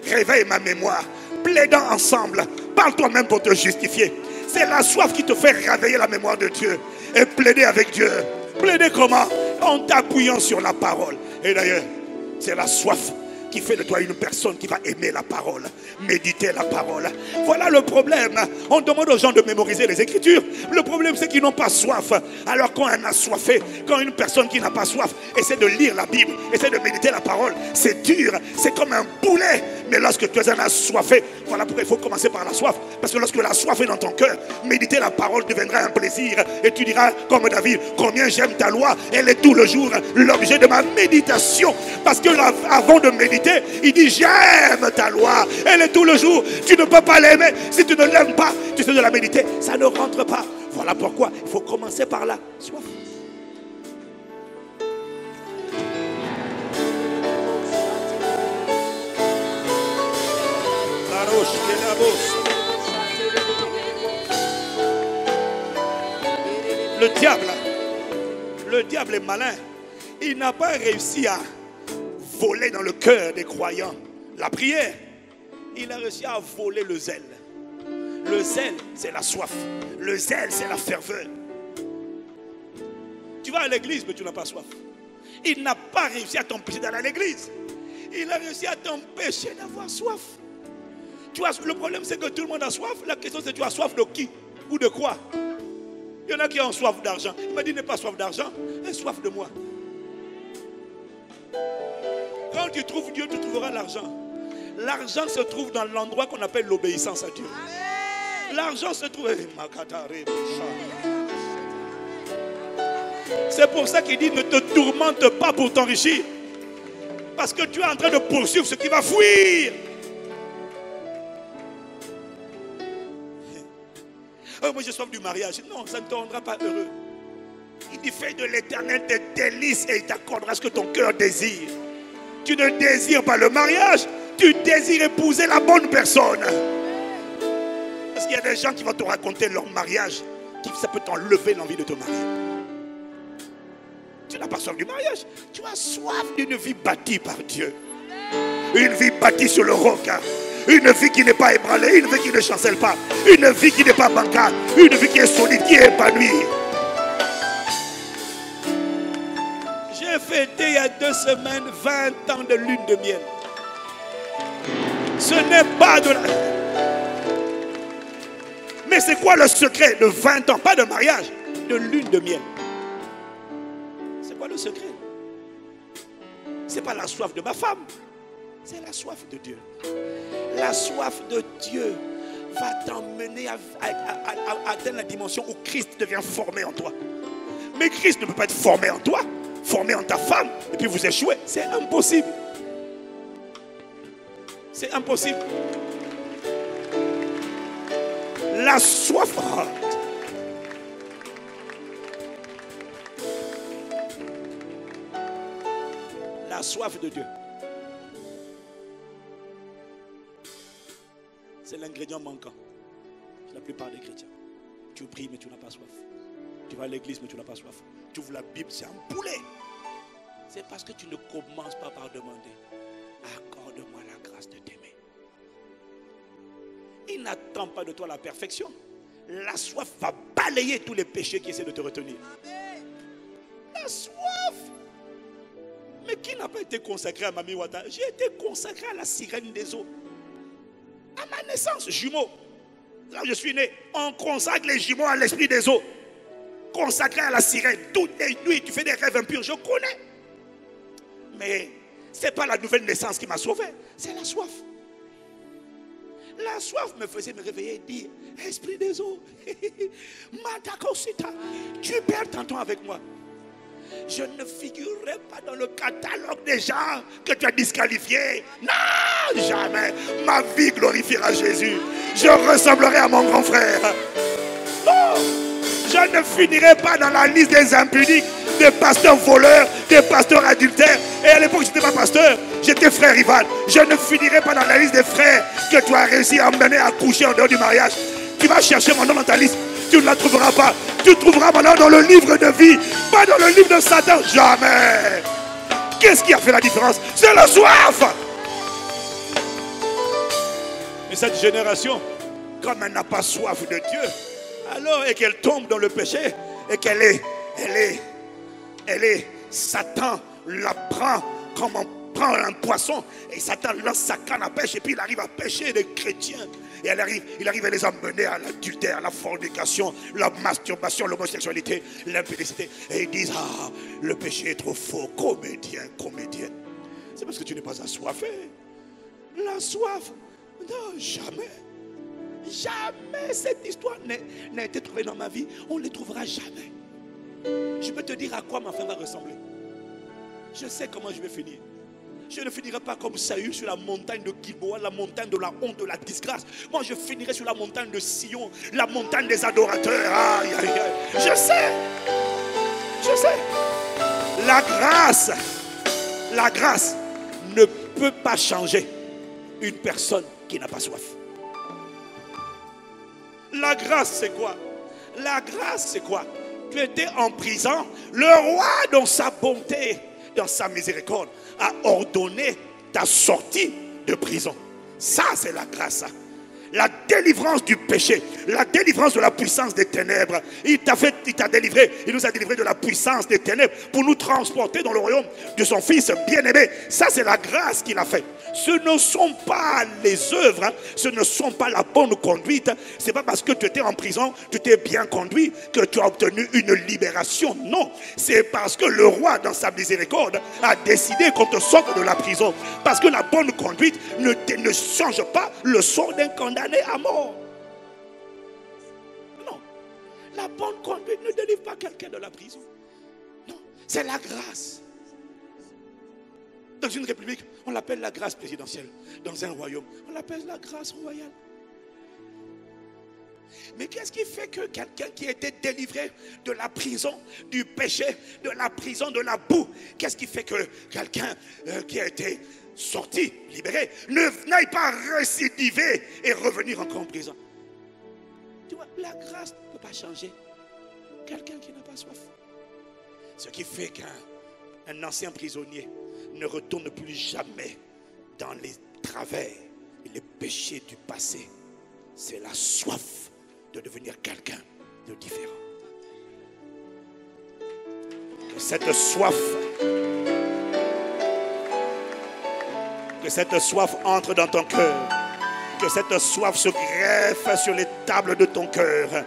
Réveille ma mémoire. Plaidant ensemble. Parle toi-même pour te justifier. C'est la soif qui te fait réveiller la mémoire de Dieu. Et plaider avec Dieu. Plaider comment? En t'appuyant sur la parole. Et d'ailleurs, c'est la soif qui fait de toi une personne qui va aimer la parole, méditer la parole. Voilà le problème. On demande aux gens de mémoriser les Écritures. Le problème, c'est qu'ils n'ont pas soif. Alors quand un assoiffé, quand une personne qui n'a pas soif essaie de lire la Bible, essaie de méditer la parole, c'est dur. C'est comme un boulet. Mais lorsque tu es un assoiffé, voilà pourquoi il faut commencer par la soif. Parce que lorsque la soif est dans ton cœur, méditer la parole deviendra un plaisir. Et tu diras, comme David, combien j'aime ta loi. Elle est tout le jour l'objet de ma méditation. Parce que avant de méditer, il dit, j'aime ta loi. Elle est tout le jour. Tu ne peux pas l'aimer. Si tu ne l'aimes pas, tu sais de la méditer. Ça ne rentre pas. Voilà pourquoi il faut commencer par la soif. Le diable est malin. Il n'a pas réussi à voler dans le cœur des croyants la prière. Il a réussi à voler le zèle. Le zèle, c'est la soif. Le zèle, c'est la ferveur. Tu vas à l'église, mais tu n'as pas soif. Il n'a pas réussi à t'empêcher d'aller à l'église. Il a réussi à t'empêcher d'avoir soif. le problème c'est que tout le monde a soif. La question c'est tu as soif de qui ou de quoi? Il y en a qui ont soif d'argent. Il m'a dit n'aie pas soif d'argent, aie soif de moi. Quand tu trouves Dieu, tu trouveras l'argent. L'argent se trouve dans l'endroit qu'on appelle l'obéissance à Dieu. L'argent se trouve... C'est pour ça qu'il dit ne te tourmente pas pour t'enrichir. Parce que tu es en train de poursuivre ce qui va fuir. Oh, moi j'ai soif du mariage. Non, ça ne te rendra pas heureux. Il dit fais de l'Éternel tes délices et il t'accordera ce que ton cœur désire. Tu ne désires pas le mariage, tu désires épouser la bonne personne. Parce qu'il y a des gens qui vont te raconter leur mariage, ça peut t'enlever l'envie de te marier. Tu n'as pas soif du mariage, tu as soif d'une vie bâtie par Dieu. Une vie bâtie sur le roc. Une vie qui n'est pas ébranlée, une vie qui ne chancelle pas, une vie qui n'est pas bancale, une vie qui est solide, qui est épanouie. J'ai fêté il y a 2 semaines 20 ans de lune de miel. Ce n'est pas de la... Mais c'est quoi le secret de 20 ans? Pas de mariage, de lune de miel. C'est quoi le secret? C'est pas la soif de ma femme, c'est la soif de Dieu. La soif de Dieu va t'emmener à atteindre la dimension où Christ devient formé en toi. Mais Christ ne peut pas être formé en toi, formé en ta femme, et puis vous échouez. C'est impossible. C'est impossible. La soif. La soif de Dieu. C'est l'ingrédient manquant. La plupart des chrétiens. Tu pries mais tu n'as pas soif. Tu vas à l'église mais tu n'as pas soif. Tu ouvres la Bible, c'est un poulet. C'est parce que tu ne commences pas par demander. Accorde-moi la grâce de t'aimer. Il n'attend pas de toi la perfection. La soif va balayer tous les péchés qui essaient de te retenir. La soif. Mais qui n'a pas été consacré à Mami Wata? J'ai été consacré à la sirène des eaux. À ma naissance, jumeaux. Là où je suis né, on consacre les jumeaux à l'esprit des eaux. Consacré à la sirène. Toutes les nuits, tu fais des rêves impurs. Je connais. Mais ce n'est pas la nouvelle naissance qui m'a sauvé. C'est la soif. La soif me faisait me réveiller et dire, esprit des eaux, tu perds ton temps avec moi. Je ne figurerai pas dans le catalogue des gens que tu as disqualifiés. Non, jamais. Ma vie glorifiera Jésus. Je ressemblerai à mon grand frère. Non, je ne finirai pas dans la liste des impudiques, des pasteurs voleurs, des pasteurs adultères. Et à l'époque, je n'étais pas pasteur, j'étais frère rival. Je ne finirai pas dans la liste des frères que tu as réussi à emmener à coucher en dehors du mariage. Tu vas chercher mon nom dans ta liste. Tu ne la trouveras pas. Tu trouveras mon nom dans le livre de vie, pas dans le livre de Satan. Jamais. Qu'est-ce qui a fait la différence? C'est la soif. Et cette génération, comme elle n'a pas soif de Dieu, alors et qu'elle tombe dans le péché, et qu'elle est, Satan la prend comme on prend un poisson, et Satan lance sa canne à pêche, et puis il arrive à pêcher les chrétiens. Et il arrive à les amener à l'adultère, à la fornication, la masturbation, l'homosexualité, l'impudicité. Et ils disent, ah, le péché est trop fort, comédien. C'est parce que tu n'es pas assoiffé. La soif, non, jamais. Jamais cette histoire n'a été trouvée dans ma vie. On ne les trouvera jamais. Je peux te dire à quoi ma fin va ressembler. Je sais comment je vais finir. Je ne finirai pas comme Saül sur la montagne de Gilboa, la montagne de la honte, de la disgrâce. Moi, je finirai sur la montagne de Sion, la montagne des adorateurs. Aïe, aïe, aïe. Je sais. La grâce ne peut pas changer une personne qui n'a pas soif. La grâce, c'est quoi? La grâce, c'est quoi? Tu étais en prison. Le roi, dans sa bonté, dans sa miséricorde, a ordonné ta sortie de prison. Ça, c'est la grâce. La délivrance du péché, la délivrance de la puissance des ténèbres. Il t'a délivré, il nous a délivré de la puissance des ténèbres pour nous transporter dans le royaume de son Fils bien-aimé. Ça, c'est la grâce qu'il a fait. Ce ne sont pas les œuvres, hein. Ce ne sont pas la bonne conduite. Ce n'est pas parce que tu étais en prison, tu t'es bien conduit, que tu as obtenu une libération. Non, c'est parce que le roi, dans sa miséricorde, a décidé qu'on te sorte de la prison. Parce que la bonne conduite ne change pas le sort d'un condamné à mort. Non, la bonne conduite ne délivre pas quelqu'un de la prison. Non, c'est la grâce. Dans une république, on l'appelle la grâce présidentielle. Dans un royaume, on l'appelle la grâce royale. Mais qu'est-ce qui fait que quelqu'un qui a été délivré de la prison, du péché, de la prison, de la boue, qu'est-ce qui fait que quelqu'un qui a été sorti, libéré, n'aille pas récidiver et revenir encore en prison? Tu vois, la grâce ne peut pas changer quelqu'un qui n'a pas soif. Ce qui fait qu'un ancien prisonnier ne retourne plus jamais dans les travers et les péchés du passé. C'est la soif de devenir quelqu'un de différent. Que cette soif entre dans ton cœur. Que cette soif se greffe sur les tables de ton cœur.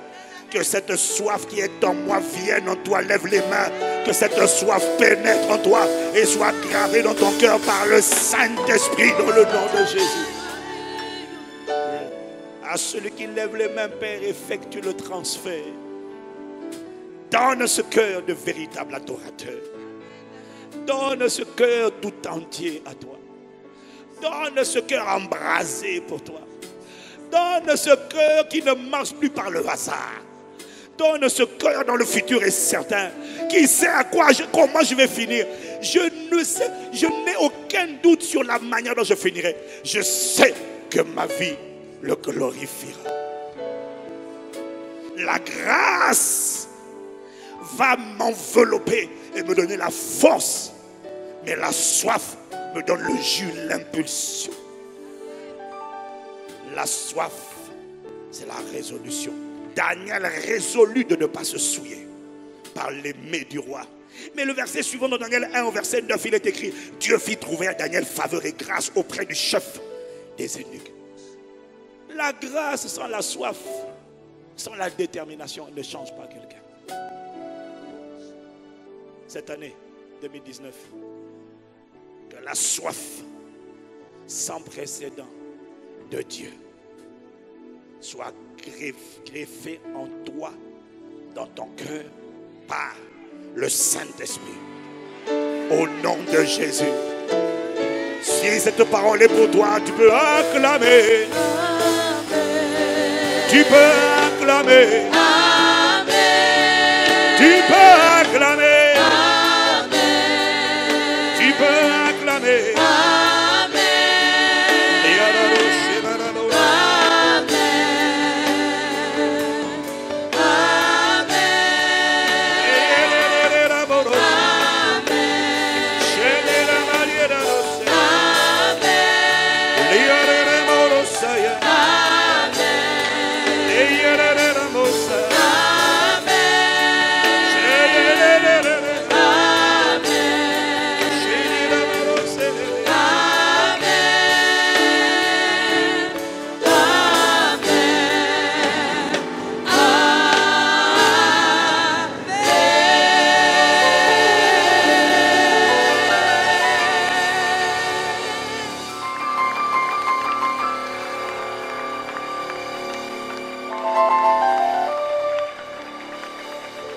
Que cette soif qui est en moi vienne en toi, lève les mains. Que cette soif pénètre en toi et soit gravée dans ton cœur par le Saint-Esprit dans le nom de Jésus. À celui qui lève les mains, Père, effectue le transfert. Donne ce cœur de véritable adorateur. Donne ce cœur tout entier à toi. Donne ce cœur embrasé pour toi. Donne ce cœur qui ne marche plus par le hasard. Donne ce cœur dont le futur est certain. Qui sait comment je vais finir? Je n'ai aucun doute sur la manière dont je finirai. Je sais que ma vie le glorifiera. La grâce va m'envelopper et me donner la force. Mais la soif me donne le jus, l'impulsion. La soif, c'est la résolution. Daniel résolut de ne pas se souiller par les mets du roi. Mais le verset suivant dans Daniel 1 au verset 9, il est écrit: Dieu fit trouver à Daniel faveur et grâce auprès du chef des eunuques. La grâce sans la soif, sans la détermination, ne change pas quelqu'un. Cette année 2019, que la soif sans précédent de Dieu soit greffée en toi, dans ton cœur, par le Saint-Esprit. Au nom de Jésus. Si cette parole est pour toi, tu peux acclamer. Tu peux acclamer. Tu peux acclamer. Tu peux acclamer.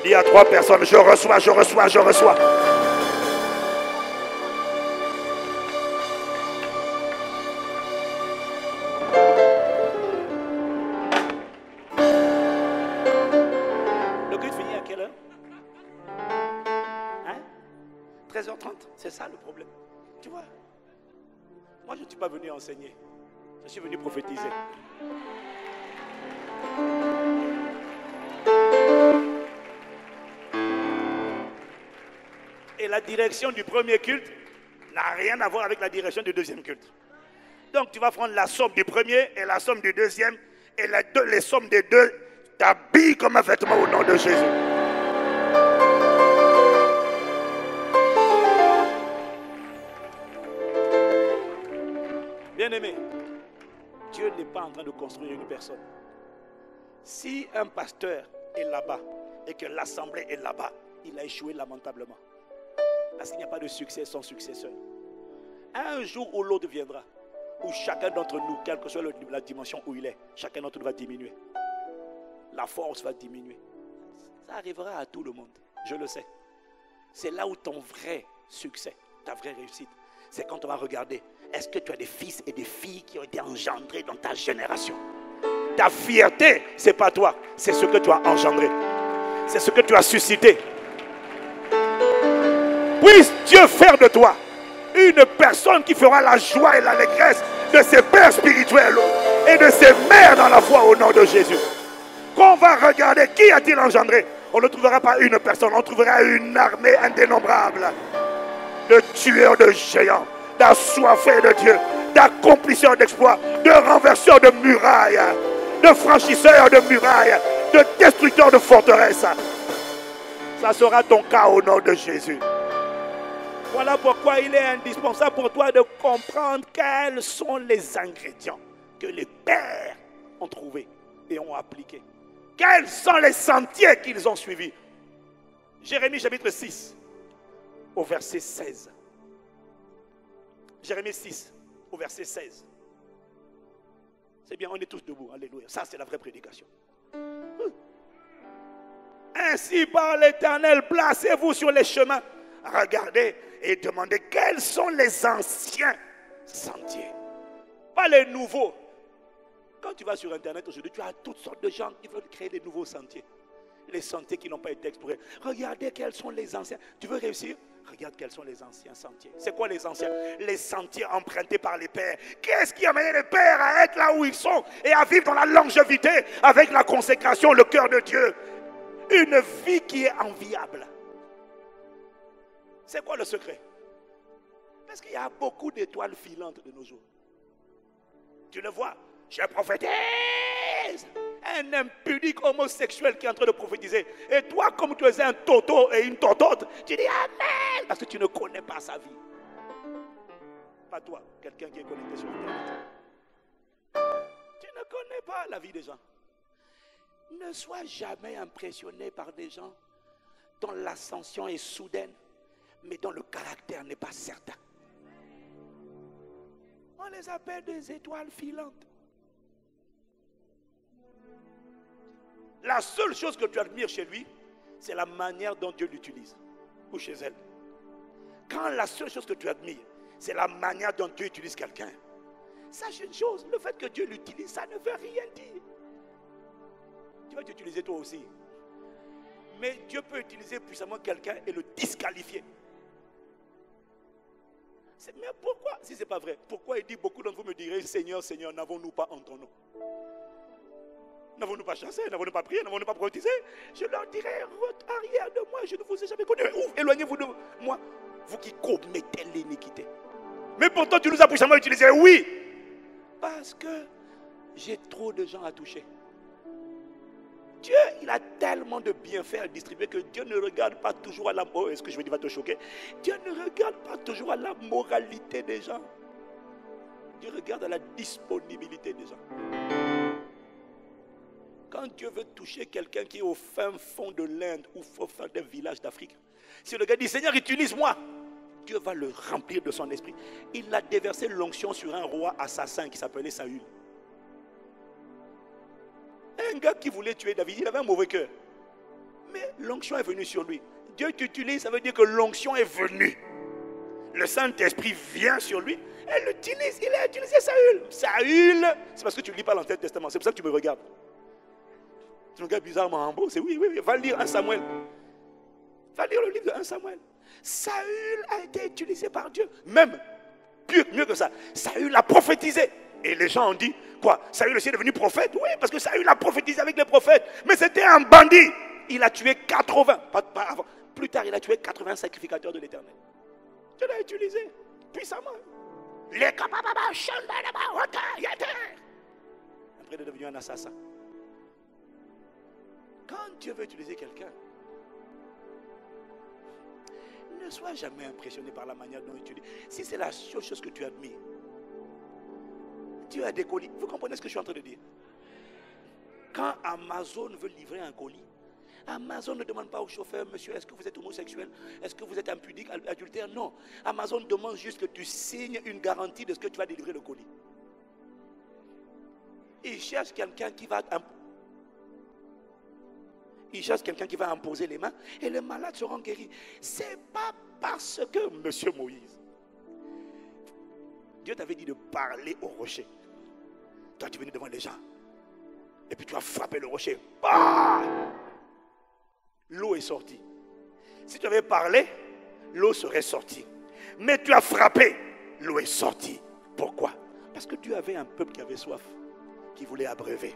Il y a 3 personnes, je reçois. Le culte finit à quelle heure? 13h30, c'est ça le problème. Tu vois, moi je ne suis pas venu enseigner, je suis venu prophétiser. Et la direction du premier culte n'a rien à voir avec la direction du deuxième culte. Donc tu vas prendre la somme du premier et la somme du deuxième. Et les sommes des deux t'habillent comme un vêtement au nom de Jésus. Bien-aimé, Dieu n'est pas en train de construire une personne. Si un pasteur est là-bas et que l'assemblée est là-bas, il a échoué lamentablement. Parce qu'il n'y a pas de succès sans successeur. Un jour ou l'autre viendra, où chacun d'entre nous, quelle que soit la dimension où il est, chacun d'entre nous va diminuer. La force va diminuer. Ça arrivera à tout le monde, je le sais. C'est là où ton vrai succès, ta vraie réussite, c'est quand on va regarder, est-ce que tu as des fils et des filles qui ont été engendrés dans ta génération? Ta fierté, ce n'est pas toi, c'est ce que tu as engendré. C'est ce que tu as suscité. Puisse Dieu faire de toi une personne qui fera la joie et l'allégresse de ses pères spirituels et de ses mères dans la foi au nom de Jésus. Qu'on va regarder qui a-t-il engendré, on ne trouvera pas une personne, on trouvera une armée indénombrable de tueurs de géants, d'assoiffés de Dieu, d'accomplisseurs d'exploits, de renverseurs de murailles, de franchisseurs de murailles, de destructeurs de forteresses. Ça sera ton cas au nom de Jésus. Voilà pourquoi il est indispensable pour toi de comprendre quels sont les ingrédients que les pères ont trouvés et ont appliqués. Quels sont les sentiers qu'ils ont suivis. Jérémie chapitre 6 au verset 16. Jérémie 6 au verset 16. C'est bien, on est tous debout. Alléluia. Ça, c'est la vraie prédication. Ainsi par l'Éternel, placez-vous sur les chemins. Regardez et demandez quels sont les anciens sentiers. Pas les nouveaux. Quand tu vas sur Internet aujourd'hui, tu as toutes sortes de gens qui veulent créer des nouveaux sentiers. Les sentiers qui n'ont pas été explorés. Regardez quels sont les anciens. Tu veux réussir? Regarde quels sont les anciens sentiers. C'est quoi les anciens? Les sentiers empruntés par les pères. Qu'est-ce qui a amené les pères à être là où ils sont et à vivre dans la longévité avec la consécration, le cœur de Dieu? Une vie qui est enviable. C'est quoi le secret? Parce qu'il y a beaucoup d'étoiles filantes de nos jours. Tu le vois, je prophétise. Un impudique homosexuel qui est en train de prophétiser. Et toi, comme tu es un toto et une totote, tu dis Amen. Parce que tu ne connais pas sa vie. Pas toi, quelqu'un qui est connecté sur Internet. Tu ne connais pas la vie des gens. Ne sois jamais impressionné par des gens dont l'ascension est soudaine, mais dont le caractère n'est pas certain. On les appelle des étoiles filantes. La seule chose que tu admires chez lui, c'est la manière dont Dieu l'utilise. Ou chez elle. Quand la seule chose que tu admires, c'est la manière dont Dieu utilise quelqu'un, sache une chose, le fait que Dieu l'utilise, ça ne veut rien dire. Tu vas t'utiliser toi aussi. Mais Dieu peut utiliser puissamment quelqu'un et le disqualifier. Mais pourquoi, si ce n'est pas vrai, pourquoi il dit, beaucoup d'entre vous me direz, Seigneur, Seigneur, n'avons-nous pas en ton nom? N'avons-nous pas chassé, n'avons-nous pas prié, n'avons-nous pas prophétisé? Je leur dirai, arrière de moi, je ne vous ai jamais connu. Éloignez-vous de moi, vous qui commettez l'iniquité. Mais pourtant, tu nous as puissamment utilisé, oui. Parce que j'ai trop de gens à toucher. Dieu, il a tellement de bienfaits à distribuer que Dieu ne regarde pas toujours à la... Oh, est-ce que je vais dire va te choquer? Dieu ne regarde pas toujours à la moralité des gens. Dieu regarde à la disponibilité des gens. Quand Dieu veut toucher quelqu'un qui est au fin fond de l'Inde ou au fin d'un village d'Afrique, si le gars dit Seigneur, utilise-moi, Dieu va le remplir de son esprit. Il a déversé l'onction sur un roi assassin qui s'appelait Saül. Un gars qui voulait tuer David, il avait un mauvais cœur. Mais l'onction est venue sur lui. Dieu t'utilise, ça veut dire que l'onction est venue. Le Saint-Esprit vient sur lui et l'utilise. Il a utilisé Saül. Saül, c'est parce que tu ne lis pas l'Ancien Testament. C'est pour ça que tu me regardes. Tu me regardes bizarrement en beau. C'est oui. Va lire 1 Samuel. Va lire le livre de 1 Samuel. Saül a été utilisé par Dieu. Même, mieux que ça, Saül a prophétisé. Et les gens ont dit, quoi? Saül aussi est devenu prophète? Oui, parce que Saül a prophétisé avec les prophètes. Mais c'était un bandit. Il a tué 80. Pas avant. Plus tard, il a tué 80 sacrificateurs de l'Éternel. Dieu l'a utilisé puissamment. Les capababa, après, il est devenu un assassin. Quand Dieu veut utiliser quelqu'un, ne sois jamais impressionné par la manière dont il utilise. Si c'est la seule chose que tu admires, Dieu a des colis. Vous comprenez ce que je suis en train de dire? Quand Amazon veut livrer un colis, Amazon ne demande pas au chauffeur, monsieur, est-ce que vous êtes homosexuel? Est-ce que vous êtes impudique, adultère? Non. Amazon demande juste que tu signes une garantie de ce que tu vas délivrer le colis. Il cherche quelqu'un qui va imposer les mains et les malades seront guéris. Ce n'est pas parce que, monsieur Moïse, Dieu t'avait dit de parler au rocher. Toi, tu es venu devant les gens. Et puis tu as frappé le rocher. Bah! L'eau est sortie. Si tu avais parlé, l'eau serait sortie. Mais tu as frappé, l'eau est sortie. Pourquoi? Parce que Dieu avait un peuple qui avait soif, qui voulait abreuver.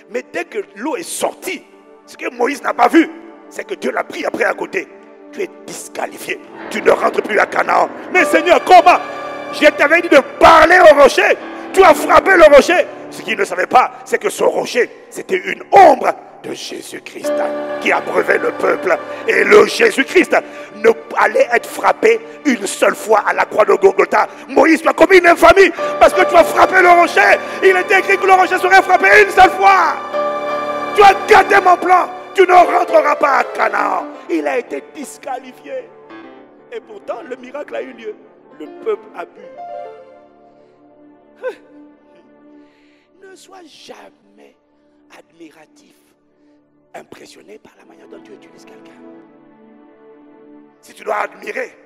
Mais dès que l'eau est sortie, ce que Moïse n'a pas vu, c'est que Dieu l'a pris après à côté. Tu es disqualifié. Tu ne rentres plus à Canaan. Mais Seigneur, comment? Je t'avais dit de parler au rocher. Tu as frappé le rocher. Ce qu'il ne savait pas, c'est que ce rocher, c'était une ombre de Jésus-Christ qui abreuvait le peuple. Et le Jésus-Christ ne allait être frappé une seule fois à la croix de Golgotha. Moïse, tu as commis une infamie parce que tu as frappé le rocher. Il était écrit que le rocher serait frappé une seule fois. Tu as gâté mon plan. Tu ne rentreras pas à Canaan. Il a été disqualifié. Et pourtant, le miracle a eu lieu. Le peuple a bu. Ne sois jamais admiratif, impressionné par la manière dont Dieu utilise quelqu'un. Si tu dois admirer,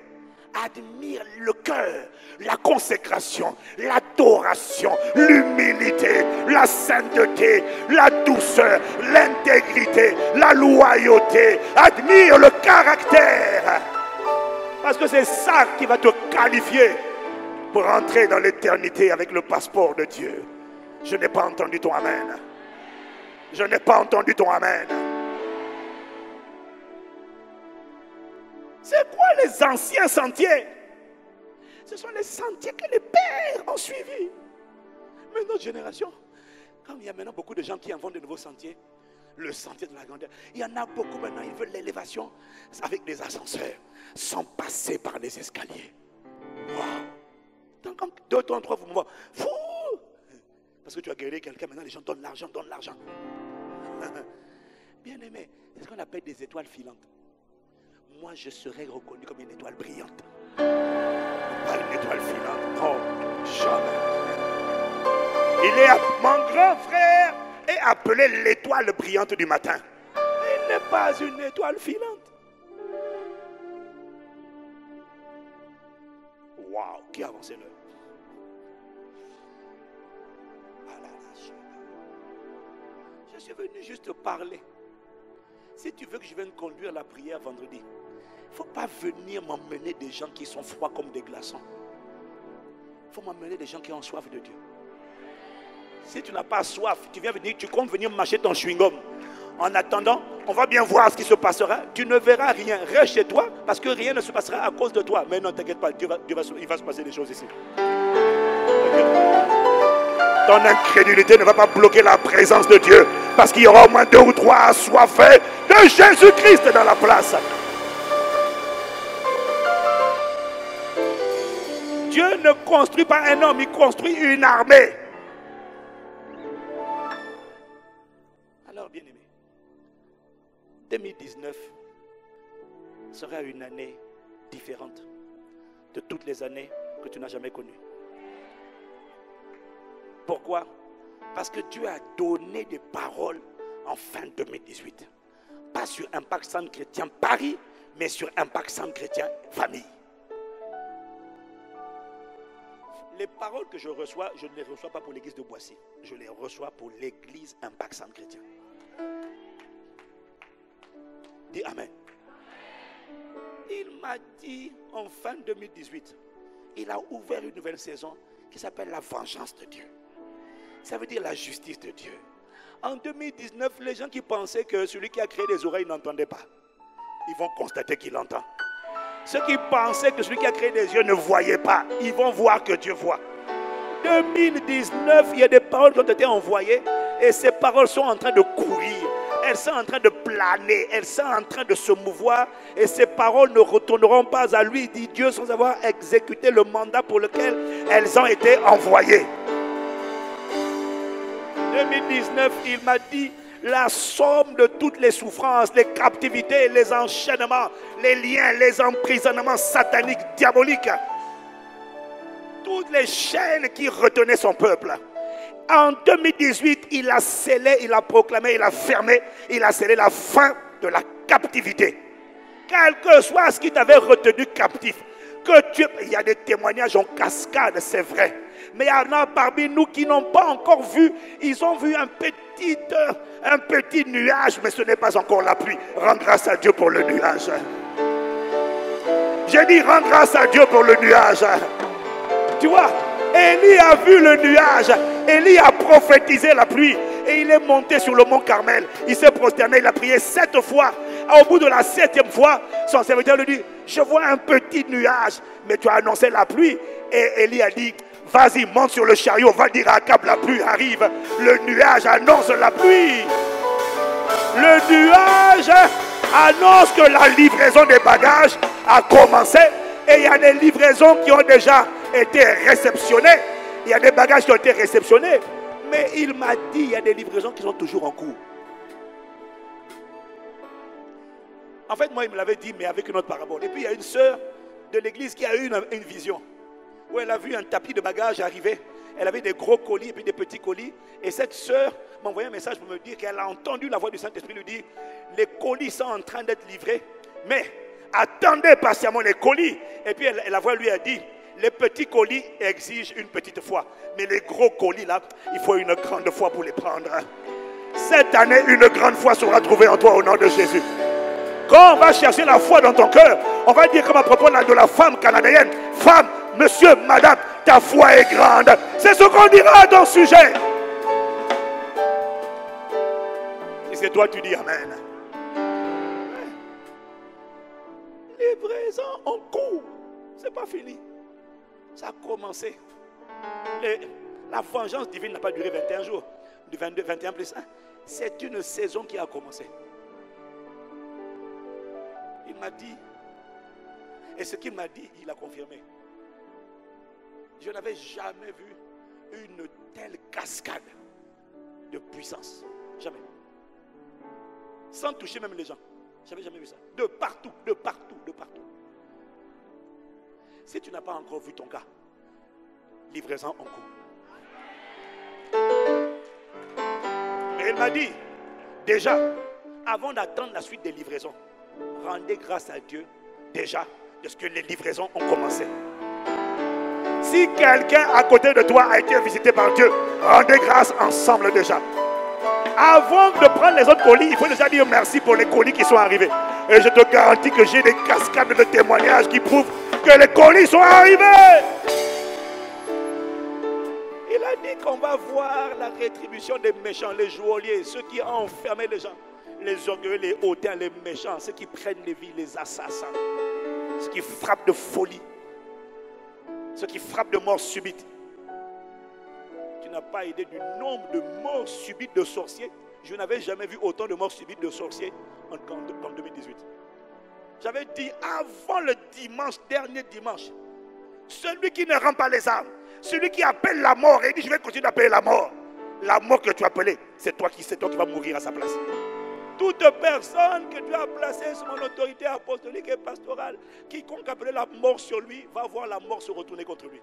admire le cœur, la consécration, l'adoration, l'humilité, la sainteté, la douceur, l'intégrité, la loyauté. Admire le caractère. Parce que c'est ça qui va te qualifier pour entrer dans l'éternité avec le passeport de Dieu. Je n'ai pas entendu ton amen. Je n'ai pas entendu ton amen. C'est quoi les anciens sentiers? Ce sont les sentiers que les pères ont suivis. Mais notre génération, comme il y a maintenant beaucoup de gens qui inventent de nouveaux sentiers, le sentier de la grandeur, il y en a beaucoup maintenant, ils veulent l'élévation avec des ascenseurs, sans passer par les escaliers. Waouh! Donc, comme 2, 3 vous me voyez, fou! Parce que tu as guéri quelqu'un, maintenant les gens donnent l'argent, Bien aimé, c'est ce qu'on appelle des étoiles filantes. Moi, je serais reconnu comme une étoile brillante. Pas une étoile filante. Oh, jamais. Mon grand frère est appelé l'étoile brillante du matin. Il n'est pas une étoile filante. Waouh, qui a avancé l'heure? Je suis venu juste parler. Si tu veux que je vienne conduire la prière vendredi, il ne faut pas venir m'emmener des gens qui sont froids comme des glaçons. Il faut m'emmener des gens qui ont soif de Dieu. Si tu n'as pas soif, tu viens venir, tu comptes venir mâcher ton chewing-gum. En attendant, on va bien voir ce qui se passera. Tu ne verras rien. Reste chez toi parce que rien ne se passera à cause de toi. Mais non, t'inquiète pas, il va se passer des choses ici. Ton incrédulité ne va pas bloquer la présence de Dieu. Parce qu'il y aura au moins 2 ou 3 assoiffés de Jésus-Christ dans la place. Dieu ne construit pas un homme, il construit une armée. Alors, bien aimé, 2019 sera une année différente de toutes les années que tu n'as jamais connues. Pourquoi? Parce que Dieu a donné des paroles en fin 2018. Pas sur Impact Centre Chrétien Paris, mais sur Impact Centre Chrétien Famille. Les paroles que je reçois, je ne les reçois pas pour l'église de Boissy. Je les reçois pour l'église Impact Centre Chrétien. Dis Amen. Il m'a dit en fin 2018, il a ouvert une nouvelle saison qui s'appelle la vengeance de Dieu. Ça veut dire la justice de Dieu. En 2019, les gens qui pensaient que celui qui a créé les oreilles n'entendait pas, ils vont constater qu'il entend. Ceux qui pensaient que celui qui a créé des yeux ne voyait pas, ils vont voir que Dieu voit. 2019, il y a des paroles qui ont été envoyées et ces paroles sont en train de courir. Elles sont en train de planer, elles sont en train de se mouvoir et ces paroles ne retourneront pas à lui, dit Dieu, sans avoir exécuté le mandat pour lequel elles ont été envoyées. 2019, il m'a dit la somme de toutes les souffrances, les captivités, les enchaînements, les liens, les emprisonnements sataniques, diaboliques, toutes les chaînes qui retenaient son peuple. En 2018, il a scellé, il a proclamé, il a fermé, il a scellé la fin de la captivité. Quel que soit ce qui t'avait retenu captif, il y a des témoignages en cascade, c'est vrai. Mais il y en a parmi nous qui n'ont pas encore vu. Ils ont vu un petit nuage, mais ce n'est pas encore la pluie. Rends grâce à Dieu pour le nuage. J'ai dit, rends grâce à Dieu pour le nuage. Tu vois, Élie a vu le nuage. Élie a prophétisé la pluie. Et il est monté sur le mont Carmel. Il s'est prosterné, il a prié 7 fois. Au bout de la 7e fois, son serviteur lui dit, je vois un petit nuage, mais tu as annoncé la pluie. Et Élie a dit, vas-y, monte sur le chariot, va dire à Akab, la pluie arrive. Le nuage annonce la pluie. Le nuage annonce que la livraison des bagages a commencé. Et il y a des livraisons qui ont déjà été réceptionnées. Il y a des bagages qui ont été réceptionnés. Mais il m'a dit, il y a des livraisons qui sont toujours en cours. En fait, moi, il me l'avait dit, mais avec une autre parabole. Et puis, il y a une sœur de l'église qui a eu une vision. Où elle a vu un tapis de bagages arriver. Elle avait des gros colis et puis des petits colis. Et cette sœur m'a envoyé un message pour me dire qu'elle a entendu la voix du Saint-Esprit lui dire, les colis sont en train d'être livrés. Mais attendez patiemment les colis. Et puis la voix lui a dit, les petits colis exigent une petite foi. Mais les gros colis là, il faut une grande foi pour les prendre. Cette année, une grande foi sera trouvée en toi au nom de Jésus. Quand on va chercher la foi dans ton cœur, on va dire comme à propos de la femme canadienne, femme, monsieur, madame, ta foi est grande. C'est ce qu'on dira à ton sujet. Si c'est toi, tu dis Amen. Livraison en cours. C'est pas fini. Ça a commencé. La vengeance divine n'a pas duré 21 jours. Du 22, 21 plus 1. C'est une saison qui a commencé. Il m'a dit, et ce qu'il m'a dit, il a confirmé. Je n'avais jamais vu une telle cascade de puissance. Jamais. Sans toucher même les gens. Je n'avais jamais vu ça. De partout, de partout, de partout. Si tu n'as pas encore vu ton cas, livraison en cours. Mais il m'a dit, déjà, avant d'attendre la suite des livraisons, rendez grâce à Dieu déjà de ce que les livraisons ont commencé. Si quelqu'un à côté de toi a été visité par Dieu, rendez grâce ensemble déjà. Avant de prendre les autres colis, il faut déjà dire merci pour les colis qui sont arrivés. Et je te garantis que j'ai des cascades de témoignages qui prouvent que les colis sont arrivés. Il a dit qu'on va voir la rétribution des méchants, les geôliers, ceux qui ont enfermé les gens. Les orgueilleux, les hautains, les méchants, ceux qui prennent les vies, les assassins, ceux qui frappent de folie, ceux qui frappent de mort subite. Tu n'as pas idée du nombre de morts subites de sorciers. Je n'avais jamais vu autant de morts subites de sorciers qu'en 2018. J'avais dit avant le dimanche, dernier dimanche, celui qui ne rend pas les âmes, celui qui appelle la mort et dit je vais continuer d'appeler la mort que tu as appelée, c'est toi qui vas mourir à sa place. Toute personne que Dieu a placée sous mon autorité apostolique et pastorale, quiconque appelait la mort sur lui, va voir la mort se retourner contre lui.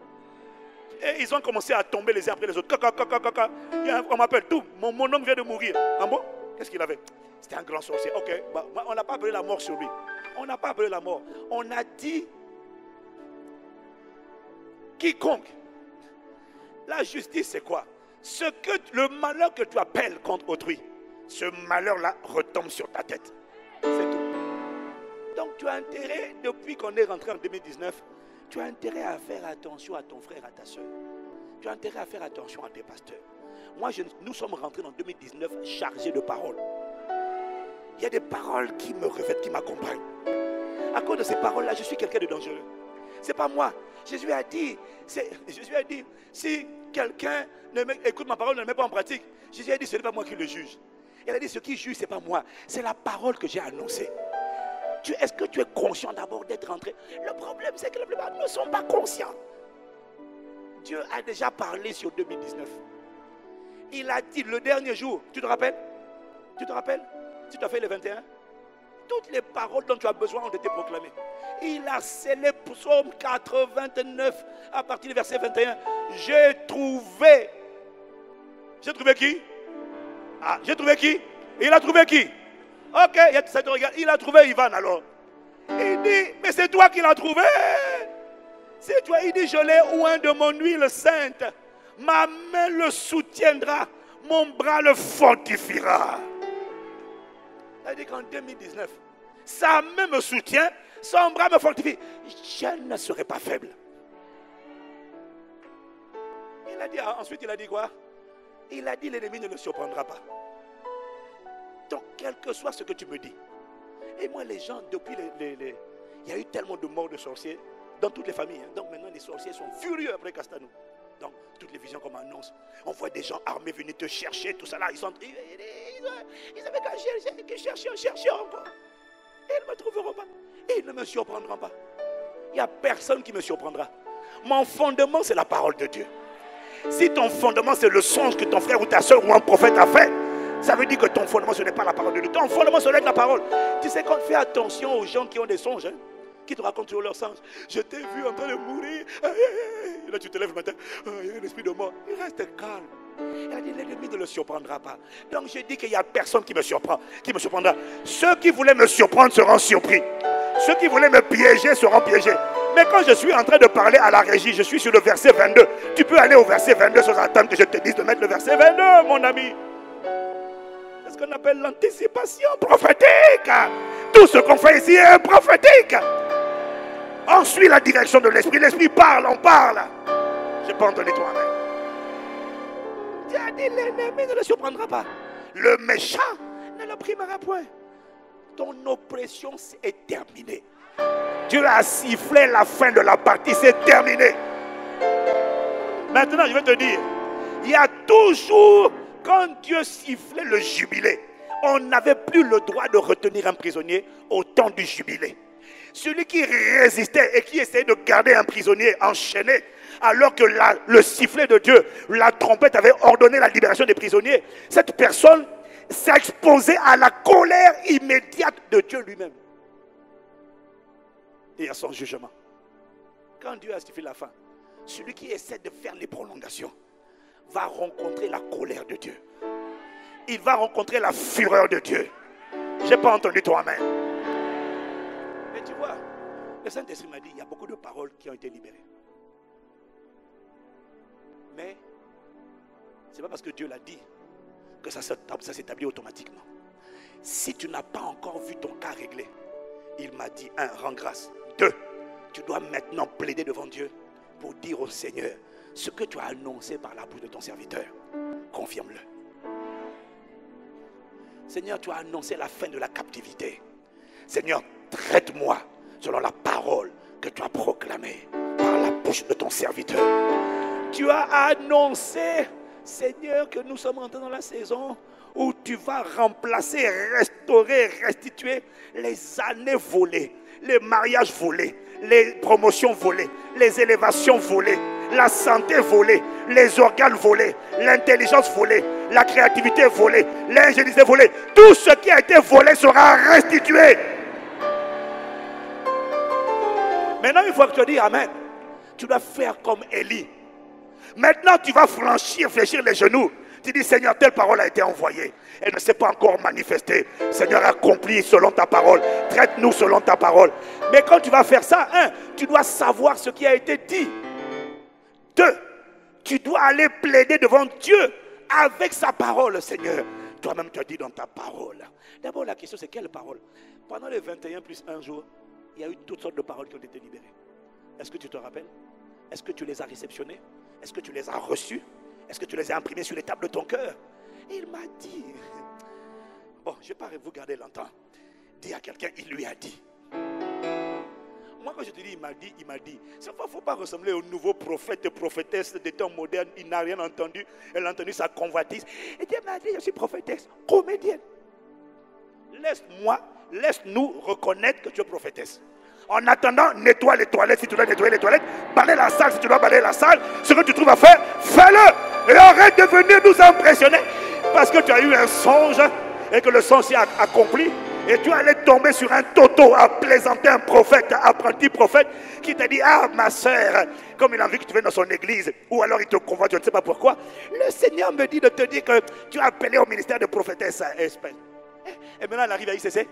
Et ils ont commencé à tomber les uns après les autres. On m'appelle tout. Mon oncle vient de mourir. Ah bon? Qu'est-ce qu'il avait? C'était un grand sorcier. Ok, on n'a pas appelé la mort sur lui. On n'a pas appelé la mort. On a dit quiconque. La justice, c'est quoi? Le malheur que tu appelles contre autrui, ce malheur-là retombe sur ta tête. C'est tout. Donc tu as intérêt, depuis qu'on est rentré en 2019, tu as intérêt à faire attention à ton frère, à ta soeur. Tu as intérêt à faire attention à tes pasteurs. Nous sommes rentrés en 2019 chargés de paroles. Il y a des paroles qui me revêtent, qui m'accompagnent. À cause de ces paroles-là, je suis quelqu'un de dangereux. Ce n'est pas moi. Jésus a dit, si quelqu'un écoute ma parole, ne le met pas en pratique, Jésus a dit, ce n'est pas moi qui le juge. Il a dit, ce qui juge, ce n'est pas moi, c'est la parole que j'ai annoncée. Est-ce que tu es conscient d'abord d'être rentré? Le problème, c'est que la plupart ne sont pas conscients. Dieu a déjà parlé sur 2019. Il a dit le dernier jour, tu te rappelles? Tu te rappelles? Si tu as fait le 21, toutes les paroles dont tu as besoin ont été proclamées. Il a scellé Psaume 89 à partir du verset 21. J'ai trouvé qui? Ah, j'ai trouvé qui? Il a trouvé qui? Ok, ça te regarde. Il a trouvé Ivan alors. Il dit, mais c'est toi qui l'as trouvé. C'est toi. Il dit, je l'ai oint de mon huile sainte. Ma main le soutiendra. Mon bras le fortifiera. C'est-à-dire qu'en 2019, sa main me soutient, son bras me fortifie. Je ne serai pas faible. Il a dit, ensuite il a dit quoi? Il a dit, l'ennemi ne le surprendra pas. Donc, quel que soit ce que tu me dis. Et moi, les gens, depuis il y a eu tellement de morts de sorciers dans toutes les familles. Hein. Donc maintenant, les sorciers sont furieux après Castanou. Donc, toutes les visions comme annonce, on voit des gens armés venir te chercher, tout ça là. Ils avaient qu'à chercher encore. Et ils ne me trouveront pas. Et ils ne me surprendront pas. Il n'y a personne qui me surprendra. Mon fondement, c'est la parole de Dieu. Si ton fondement, c'est le songe que ton frère ou ta soeur ou un prophète a fait, ça veut dire que ton fondement, ce n'est pas la parole de Dieu. Ton fondement, ce n'est que la parole. Tu sais, quand tu fais attention aux gens qui ont des songes, hein, qui te racontent toujours leurs songes. Je t'ai vu en train de mourir. Et là, tu te lèves le matin. Il y a un esprit de mort. Il reste calme. Il a dit, l'ennemi ne le surprendra pas. Donc, je dis qu'il n'y a personne qui me surprend, qui me surprendra. Ceux qui voulaient me surprendre seront surpris. Ceux qui voulaient me piéger seront piégés. Mais quand je suis en train de parler à la régie, je suis sur le verset 22. Tu peux aller au verset 22 sans attendre que je te dise de mettre le verset 22, mon ami. C'est ce qu'on appelle l'anticipation prophétique. Tout ce qu'on fait ici est prophétique. On suit la direction de l'esprit. L'esprit parle, on parle. Je n'ai pas entendu toi-même. Dieu a dit, l'ennemi ne le surprendra pas. Le méchant ne le primera point. Ton oppression est terminée. Dieu a sifflé la fin de la partie, c'est terminé. Maintenant, je vais te dire, il y a toujours, quand Dieu sifflait le jubilé, on n'avait plus le droit de retenir un prisonnier au temps du jubilé. Celui qui résistait et qui essayait de garder un prisonnier enchaîné, alors que le sifflet de Dieu, la trompette avait ordonné la libération des prisonniers, cette personne s'est exposée à la colère immédiate de Dieu lui-même. Et à son jugement. Quand Dieu a sifflé la fin, celui qui essaie de faire les prolongations va rencontrer la colère de Dieu. Il va rencontrer la fureur de Dieu. Je n'ai pas entendu toi-même. Mais tu vois, le Saint-Esprit m'a dit, il y a beaucoup de paroles qui ont été libérées. Mais ce n'est pas parce que Dieu l'a dit que ça s'établit automatiquement. Si tu n'as pas encore vu ton cas réglé, il m'a dit, 1, rends grâce. 2, tu dois maintenant plaider devant Dieu pour dire au Seigneur ce que tu as annoncé par la bouche de ton serviteur. Confirme-le. Seigneur, tu as annoncé la fin de la captivité. Seigneur, traite-moi selon la parole que tu as proclamée par la bouche de ton serviteur. Tu as annoncé, Seigneur, que nous sommes entrés dans la saison où tu vas remplacer, restaurer, restituer les années volées, les mariages volés, les promotions volées, les élévations volées, la santé volée, les organes volés, l'intelligence volée, la créativité volée, l'ingéniosité volée. Tout ce qui a été volé sera restitué. Maintenant, une fois que tu dis Amen, tu dois faire comme Élie. Maintenant, tu vas fléchir les genoux. Tu dis, Seigneur, telle parole a été envoyée. Elle ne s'est pas encore manifestée. Seigneur, accomplis selon ta parole. Traite-nous selon ta parole. Mais quand tu vas faire ça, 1, tu dois savoir ce qui a été dit. 2, tu dois aller plaider devant Dieu avec sa parole, Seigneur. Toi-même, tu as dit dans ta parole. D'abord, la question, c'est quelle parole? Pendant les 21 plus 1 jour, il y a eu toutes sortes de paroles qui ont été libérées. Est-ce que tu te rappelles? Est-ce que tu les as réceptionnées? Est-ce que tu les as reçues? Est-ce que tu les as imprimées sur les tables de ton cœur? Et il m'a dit, bon, je ne vais pas vous garder longtemps. Dis à quelqu'un, il lui a dit. quand je te dis il m'a dit. Il ne faut pas ressembler aux nouveaux prophètes et prophétesses des temps modernes. Il n'a rien entendu. Elle a entendu sa convoitise. Et Dieu m'a dit, je suis prophétesse, comédienne. Laisse-nous reconnaître que tu es prophétesse. En attendant, nettoie les toilettes si tu dois nettoyer les toilettes. Balaye la salle si tu dois balayer la salle. Ce que tu trouves à faire, fais-le. Et arrête de venir nous impressionner. Parce que tu as eu un songe et que le songe s'est accompli. Et tu allais tomber sur un toto à plaisanter un prophète, un apprenti prophète, qui t'a dit, ah ma soeur, comme il a vu que tu viens dans son église, ou alors il te convoite, je ne sais pas pourquoi. Le Seigneur me dit de te dire que tu as appelé au ministère de prophétesse. Et maintenant elle arrive à ICC.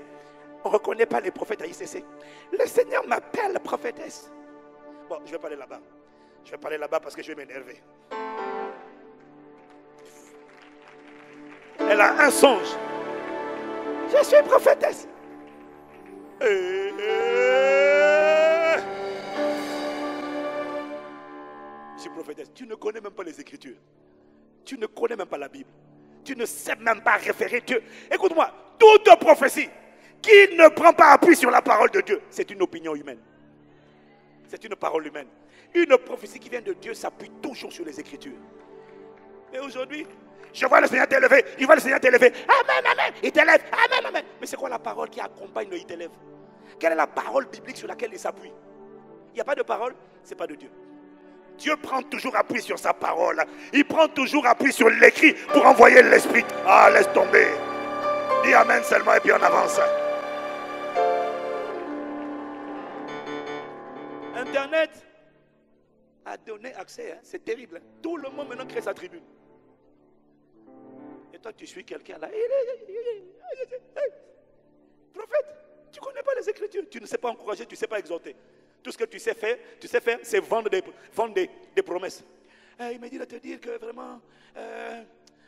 On ne reconnaît pas les prophètes à ICC. Le Seigneur m'appelle prophétesse. Bon, je vais parler là-bas. Je vais parler là-bas parce que je vais m'énerver. Elle a un songe. Je suis prophétesse. Je suis prophétesse. Tu ne connais même pas les Écritures. Tu ne connais même pas la Bible. Tu ne sais même pas référer Dieu. Écoute-moi, toute prophétie qui ne prend pas appui sur la parole de Dieu, c'est une opinion humaine. C'est une parole humaine. Une prophétie qui vient de Dieu s'appuie toujours sur les Écritures. Et aujourd'hui, je vois le Seigneur t'élever. Il voit le Seigneur t'élever. Amen, amen. Il t'élève. Amen, amen. Mais c'est quoi la parole qui accompagne le il t'élève? Quelle est la parole biblique sur laquelle il s'appuie? Il n'y a pas de parole, ce n'est pas de Dieu. Dieu prend toujours appui sur sa parole. Il prend toujours appui sur l'écrit pour envoyer l'esprit. Ah, laisse tomber. Dis amen seulement et puis on avance. Internet a donné accès. Hein? C'est terrible. Hein? Tout le monde maintenant crée sa tribune. Et toi, tu suis quelqu'un là. Prophète, tu ne connais pas les Écritures. Tu ne sais pas encourager, tu ne sais pas exhorter. Tout ce que tu sais faire, c'est vendre des promesses. Il m'a dit de te dire que vraiment,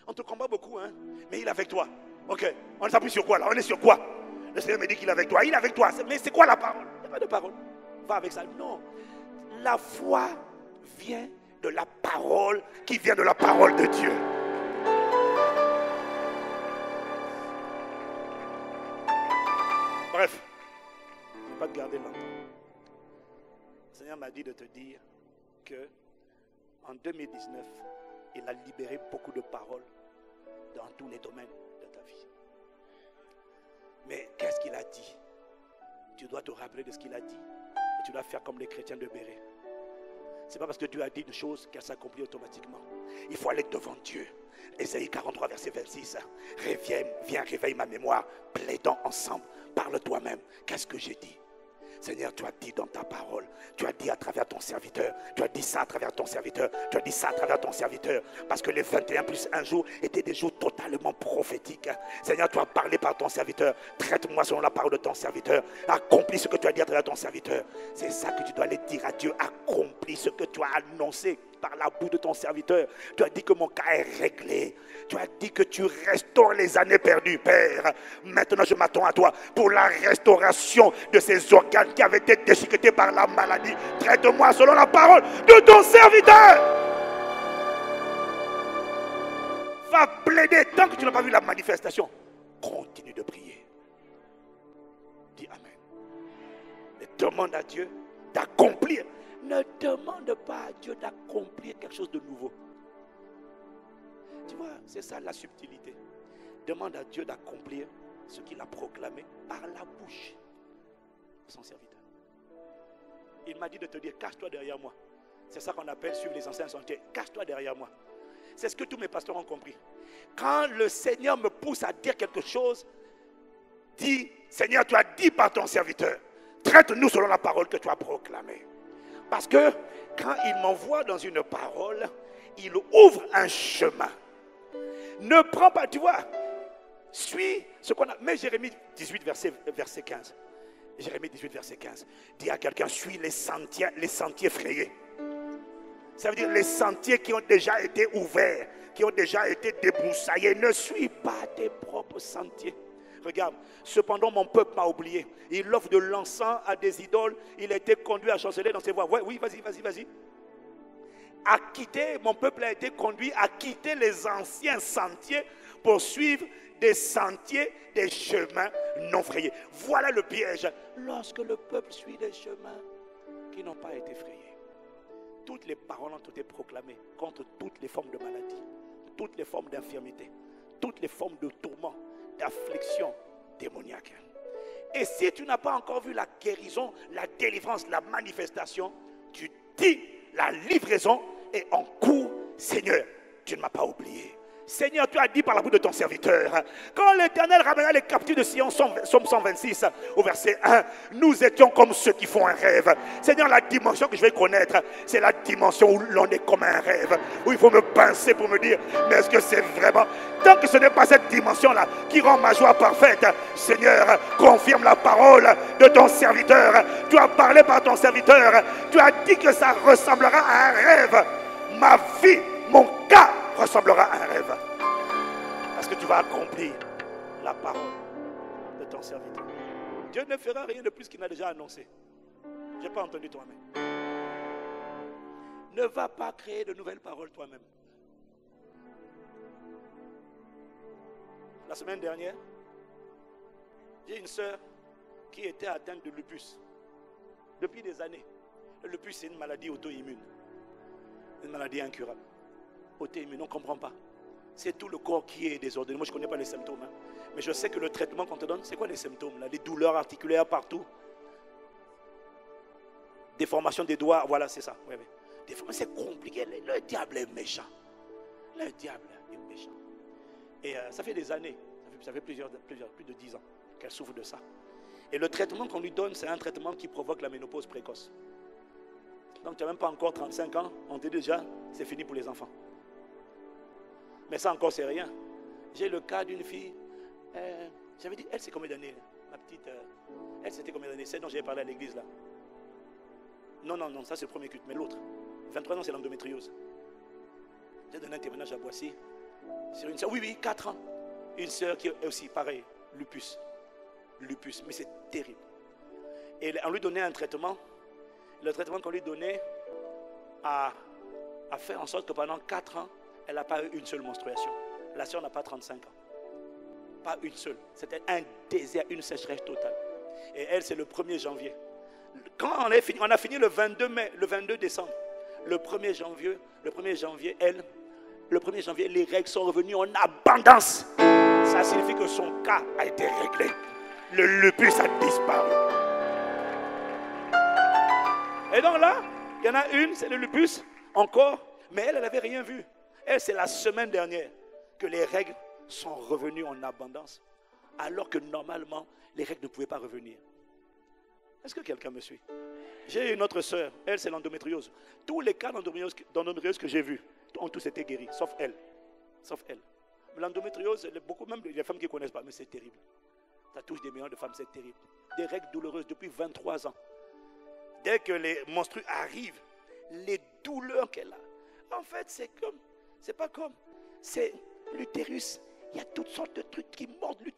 on te combat beaucoup, hein, mais il est avec toi. Ok, on s'appuie sur quoi là? On est sur quoi? Le Seigneur me dit qu'il est avec toi. Il est avec toi. Mais c'est quoi la parole? Il n'y a pas de parole. Va avec ça. Non. La foi vient de la parole qui vient de la parole de Dieu. Bref, je ne vais pas te garder longtemps. Le Seigneur m'a dit de te dire que en 2019, il a libéré beaucoup de paroles dans tous les domaines de ta vie. Mais qu'est-ce qu'il a dit? Tu dois te rappeler de ce qu'il a dit. Et tu dois faire comme les chrétiens de Béret. Ce n'est pas parce que Dieu a dit une chose qu'elle s'accomplit automatiquement. Il faut aller devant Dieu. Ésaïe 43, verset 26. Viens, réveille ma mémoire. Plaidons ensemble. Parle toi-même. Qu'est-ce que j'ai dit? Seigneur, tu as dit dans ta parole, tu as dit à travers ton serviteur, tu as dit ça à travers ton serviteur, tu as dit ça à travers ton serviteur, parce que les 21 plus un jour étaient des jours totalement prophétiques. Seigneur, tu as parlé par ton serviteur, traite-moi selon la parole de ton serviteur, accomplis ce que tu as dit à travers ton serviteur. C'est ça que tu dois aller dire à Dieu, accomplis ce que tu as annoncé par la bouche de ton serviteur. Tu as dit que mon cas est réglé. Tu as dit que tu restaures les années perdues, Père. Maintenant, je m'attends à toi pour la restauration de ces organes qui avaient été déchiquetés par la maladie. Traite-moi selon la parole de ton serviteur. Va plaider. Tant que tu n'as pas vu la manifestation, continue de prier. Dis Amen. Et demande à Dieu d'accomplir. Ne demande pas à Dieu d'accomplir quelque chose de nouveau. Tu vois, c'est ça la subtilité. Demande à Dieu d'accomplir ce qu'il a proclamé par la bouche de son serviteur. Il m'a dit de te dire, cache-toi derrière moi. C'est ça qu'on appelle suivre les anciens sentiers. Cache-toi derrière moi. C'est ce que tous mes pasteurs ont compris. Quand le Seigneur me pousse à dire quelque chose, dis, Seigneur, tu as dit par ton serviteur, traite-nous selon la parole que tu as proclamée. Parce que quand il m'envoie dans une parole, il ouvre un chemin. Ne prends pas, tu vois, suis ce qu'on a. Mais Jérémie 18, verset 15. Jérémie 18, verset 15. Dis à quelqu'un, suis les sentiers frayés. Ça veut dire les sentiers qui ont déjà été ouverts, qui ont déjà été débroussaillés. Ne suis pas tes propres sentiers. Regarde, cependant mon peuple m'a oublié. Il offre de l'encens à des idoles. Il a été conduit à chanceler dans ses voies. Ouais, oui, vas-y. Mon peuple a été conduit à quitter les anciens sentiers pour suivre des sentiers, des chemins non frayés. Voilà le piège. Lorsque le peuple suit des chemins qui n'ont pas été effrayés. Toutes les paroles ont été proclamées contre toutes les formes de maladie, toutes les formes d'infirmité, toutes les formes de tourment, d'affliction démoniaque. Et si tu n'as pas encore vu la guérison, la délivrance, la manifestation, tu dis la livraison est en cours. Seigneur, tu ne m'as pas oublié. Seigneur, tu as dit par la bouche de ton serviteur, quand l'Éternel ramena les captifs de Sion, Somme 126, au verset 1, nous étions comme ceux qui font un rêve. Seigneur, la dimension que je vais connaître, c'est la dimension où l'on est comme un rêve, où il faut me pincer pour me dire, mais est-ce que c'est vraiment? Tant que ce n'est pas cette dimension-là qui rend ma joie parfaite, Seigneur, confirme la parole de ton serviteur. Tu as parlé par ton serviteur, tu as dit que ça ressemblera à un rêve. Ma vie, mon cas ressemblera à un rêve. Parce que tu vas accomplir la parole de ton serviteur. Dieu ne fera rien de plus qu'il n'a déjà annoncé. Je n'ai pas entendu toi-même. Ne va pas créer de nouvelles paroles toi-même. La semaine dernière, j'ai une sœur qui était atteinte de lupus. Depuis des années. Le lupus, c'est une maladie auto-immune. Une maladie incurable. Auto-immune, on ne comprend pas. C'est tout le corps qui est désordonné. Moi, je ne connais pas les symptômes. Hein. Mais je sais que le traitement qu'on te donne, c'est quoi les symptômes là? Les douleurs articulaires partout. Déformation des doigts, voilà, c'est ça. Ouais, ouais. C'est compliqué. Le diable est méchant. Le diable est méchant. Et ça fait des années, ça fait plus de 10 ans qu'elle souffre de ça. Et le traitement qu'on lui donne, c'est un traitement qui provoque la ménopause précoce. Donc tu n'as même pas encore 35 ans, on te dit déjà, c'est fini pour les enfants. Mais ça encore, c'est rien. J'ai le cas d'une fille, j'avais dit, elle c'est combien d'années? Ma petite, elle c'était combien d'années? Celle dont j'avais parlé à l'église là. Non, ça c'est le premier culte, mais l'autre. 23 ans, c'est l'endométriose. J'ai donné un témoignage à Boissy. Sur une soeur, oui, 4 ans. Une soeur qui est aussi pareil, lupus, mais c'est terrible. Et on lui donnait un traitement. Le traitement qu'on lui donnait a fait en sorte que pendant 4 ans, elle n'a pas eu une seule menstruation. La soeur n'a pas 35 ans. Pas une seule. C'était un désert, une sécheresse totale. Et elle, c'est le 1er janvier. Quand on a fini le 22 mai, le 22 décembre, le 1er janvier, les règles sont revenues en abondance. Ça signifie que son cas a été réglé. Le lupus a disparu. Et donc là, il y en a une, c'est le lupus, encore, mais elle n'avait rien vu. Elle, c'est la semaine dernière que les règles sont revenues en abondance, alors que normalement, les règles ne pouvaient pas revenir. Est-ce que quelqu'un me suit? J'ai une autre sœur, elle, c'est l'endométriose. Tous les cas d'endométriose que j'ai vus ont tous été guéris, sauf elle. L'endométriose, beaucoup, même les femmes qui ne connaissent pas, mais c'est terrible. Ça touche des millions de femmes, c'est terrible. Des règles douloureuses depuis 23 ans. Dès que les menstrues arrivent, les douleurs qu'elle a, en fait, c'est pas comme, c'est l'utérus. Il y a toutes sortes de trucs qui mordent l'utérus.